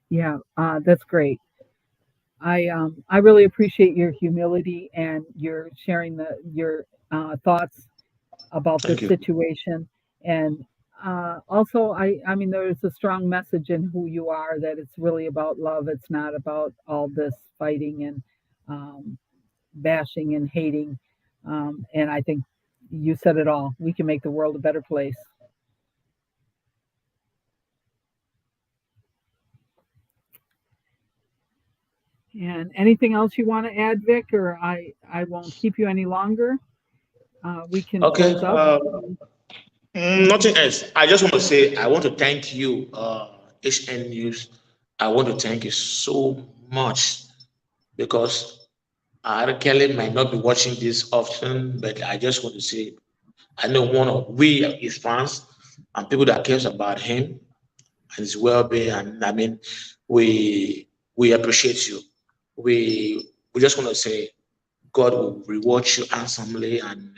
Yeah, that's great. I really appreciate your humility and your sharing your thoughts about Thank this you. situation. And also, I mean, there's a strong message in who you are that it's really about love. It's not about all this fighting and um, bashing and hating. And I think you said it all. We can make the world a better place. And anything else you want to add, Vic, or I won't keep you any longer. We can Okay. close up. Nothing else. I just want to say I want to thank you, HN News. I want to thank you so much because Kelly might not be watching this often, but I just want to say I know one of we his fans and people that cares about him and his well-being, and I mean we appreciate you. We just want to say God will reward you handsomely, and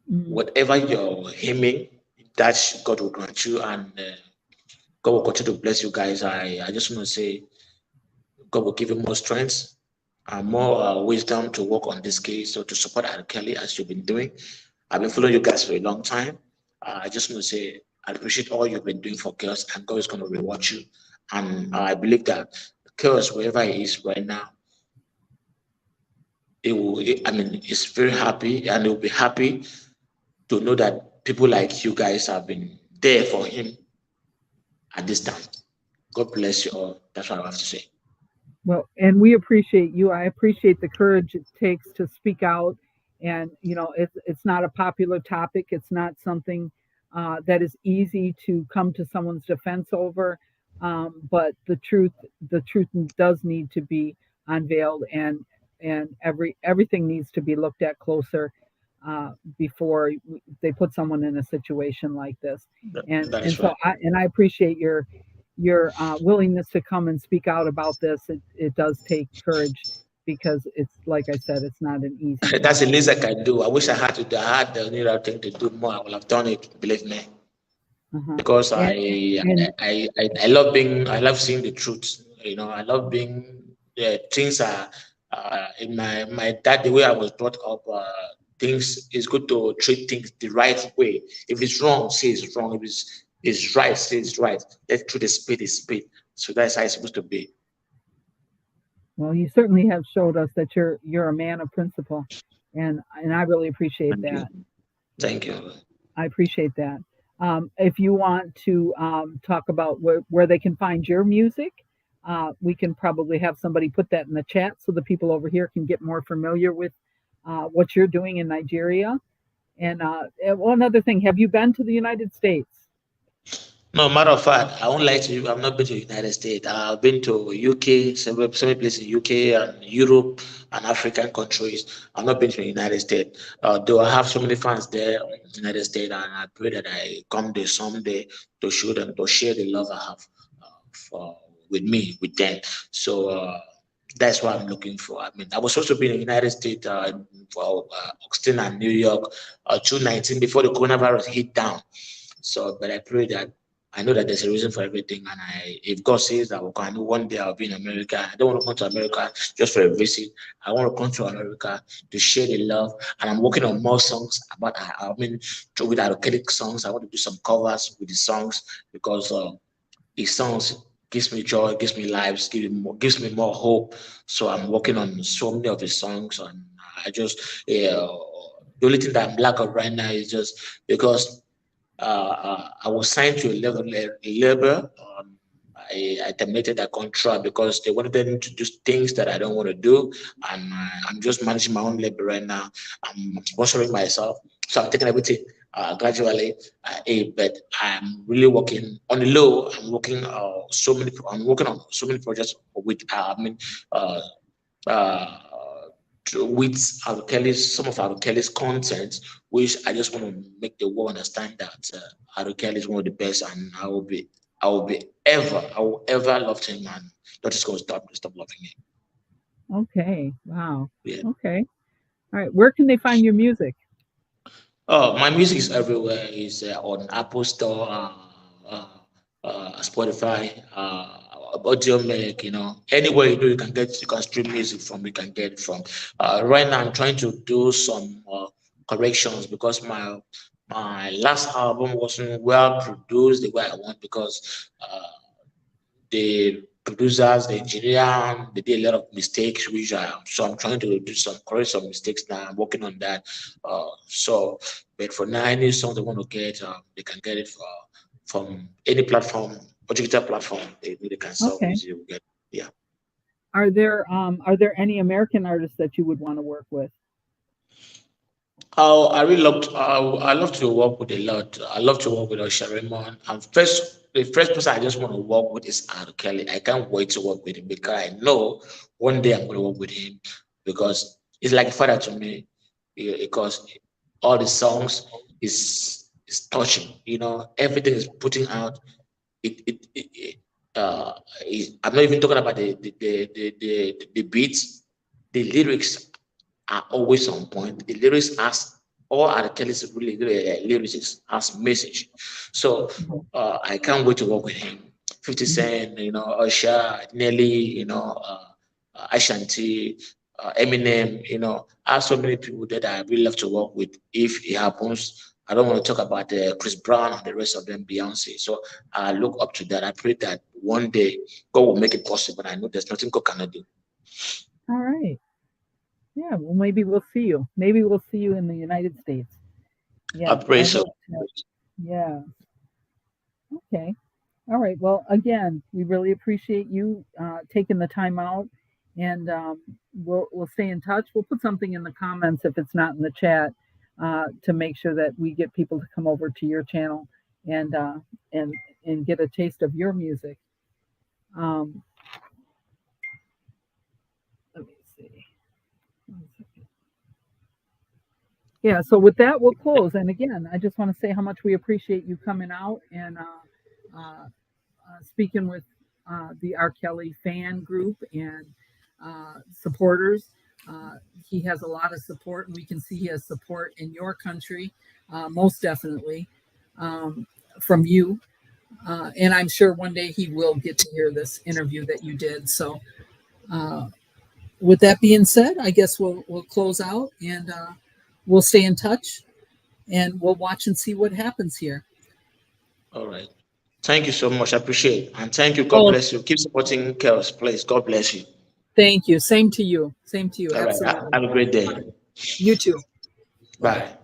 Mm. whatever you're aiming, that God will grant you, and God will continue to bless you guys. I just want to say God will give you more strength and more wisdom to work on this case or to support R. Kelly as you've been doing. I've been following you guys for a long time. I just want to say I appreciate all you've been doing for girls, and God is going to reward you. And I believe that girls, wherever he is right now, I mean, he's very happy, and he'll be happy to know that people like you guys have been there for him at this time. God bless you all. That's what I have to say. Well, and we appreciate you. I appreciate the courage it takes to speak out. And, it's not a popular topic. It's not something that is easy to come to someone's defense over. But the truth does need to be unveiled, and everything needs to be looked at closer before they put someone in a situation like this. And That and is so right. I appreciate your willingness to come and speak out about this. It does take courage because it's like I said, it's not an easy That's the topic. least I can do. I wish I had to. I had the little thing to do more. I would have done it. Believe me, Uh-huh. because And and I love being. I love seeing the truth. I love being. Things are in my dad. The way I was brought up. Things is good to treat things the right way. If it's wrong, say it's wrong. If it's right, say it's right. Let truth is spade is spade. So that's how it's supposed to be. well, you certainly have showed us that you're a man of principle, and I really appreciate Thank you. that. Yeah, Thank you. I appreciate that. If you want to talk about where they can find your music, we can probably have somebody put that in the chat so the people over here can get more familiar with what you're doing in Nigeria. And one other thing, have you been to the United States? No, matter of fact, I won't lie to you. I've not been to the United States. I've been to UK, several places in UK and Europe and African countries. I've not been to the United States. Though I have so many fans there in the United States, and I pray that I come there someday to show them, to share the love I have for with me, with them. So that's what I'm looking for. I mean, I was supposed to be in the United States for Austin and New York 2019 before the coronavirus hit down. So, but I pray that I know that there's a reason for everything, and if God says that one day I'll be in America, I don't want to come to America just for a visit. I want to come to America to share the love, and I'm working on more songs about. I mean, with acrylic songs, I want to do some covers with the songs because his songs gives me joy, gives me lives, gives me more hope. So I'm working on so many of his songs, and I just the only thing that I'm lack of right now is just because I was signed to a label. I terminated that contract because they wanted them to do things that I don't want to do, and I'm just managing my own label right now. I'm sponsoring myself, so I'm taking everything gradually. But I'm really working on the low. I'm working on so many projects with. Uh, uh, with some of our Kelly's content, which I just want to make the world understand that our Kelly is one of the best, and I will ever love him, and not just going to stop loving him. Okay, wow. Yeah. Okay, all right. Where can they find your music? Oh, my music is everywhere. It's on Apple Store, Spotify, Audio Mac. Anywhere you can stream music from. You can get it from. Right now, I'm trying to do some corrections because my last album wasn't well produced the way I want because the producers, the engineer, they did a lot of mistakes, so I'm trying to do some correct some mistakes now. I'm working on that. But for now, any song they want to get, they can get it from any platform or digital platform. They can sell Okay. music. Get, yeah. are there any American artists that you would want to work with? Oh, I really love. I love to work with a lot. I love to work with Usher Raymond. And the first person I just want to work with is R. Kelly. I can't wait to work with him because I know one day I'm going to work with him because he's like a father to me. Because all the songs is touching. Everything is putting out. It I'm not even talking about the beats, the lyrics are always on point. The lyrics has all R. Kelly's really lyrics has message. So I can't wait to work with him. 50 Mhm. Cent, Usher, Nelly, Ashanti, Eminem, I have so many people that I really love to work with if it happens. I don't want to talk about Chris Brown and the rest of them, Beyonce. So I look up to that. I pray that one day God will make it possible. I know there's nothing God cannot do. All right. Yeah, well, maybe we'll see you. Maybe we'll see you in the United States. I Yes, pray I so. hope to. Yeah. Okay. All right. Well, again, we really appreciate you taking the time out, and we'll stay in touch. We'll put something in the comments if it's not in the chat to make sure that we get people to come over to your channel and uh, and and get a taste of your music. Um, let me see. Yeah, so with that, we'll close. And again, I just want to say how much we appreciate you coming out and speaking with the R. Kelly fan group and supporters. He has a lot of support, and we can see he has support in your country, most definitely, um, from you. And I'm sure one day he will get to hear this interview that you did. So, uh, with that being said, I guess we'll close out and we'll stay in touch and we'll watch and see what happens here. All right. Thank you so much. I appreciate it. And thank you. God Oh, bless you. Keep supporting Chaos, please. God bless you. thank you. Same to you. Same to you. All right. Absolutely. Have a great All day. right. You too. Bye bye. Bye.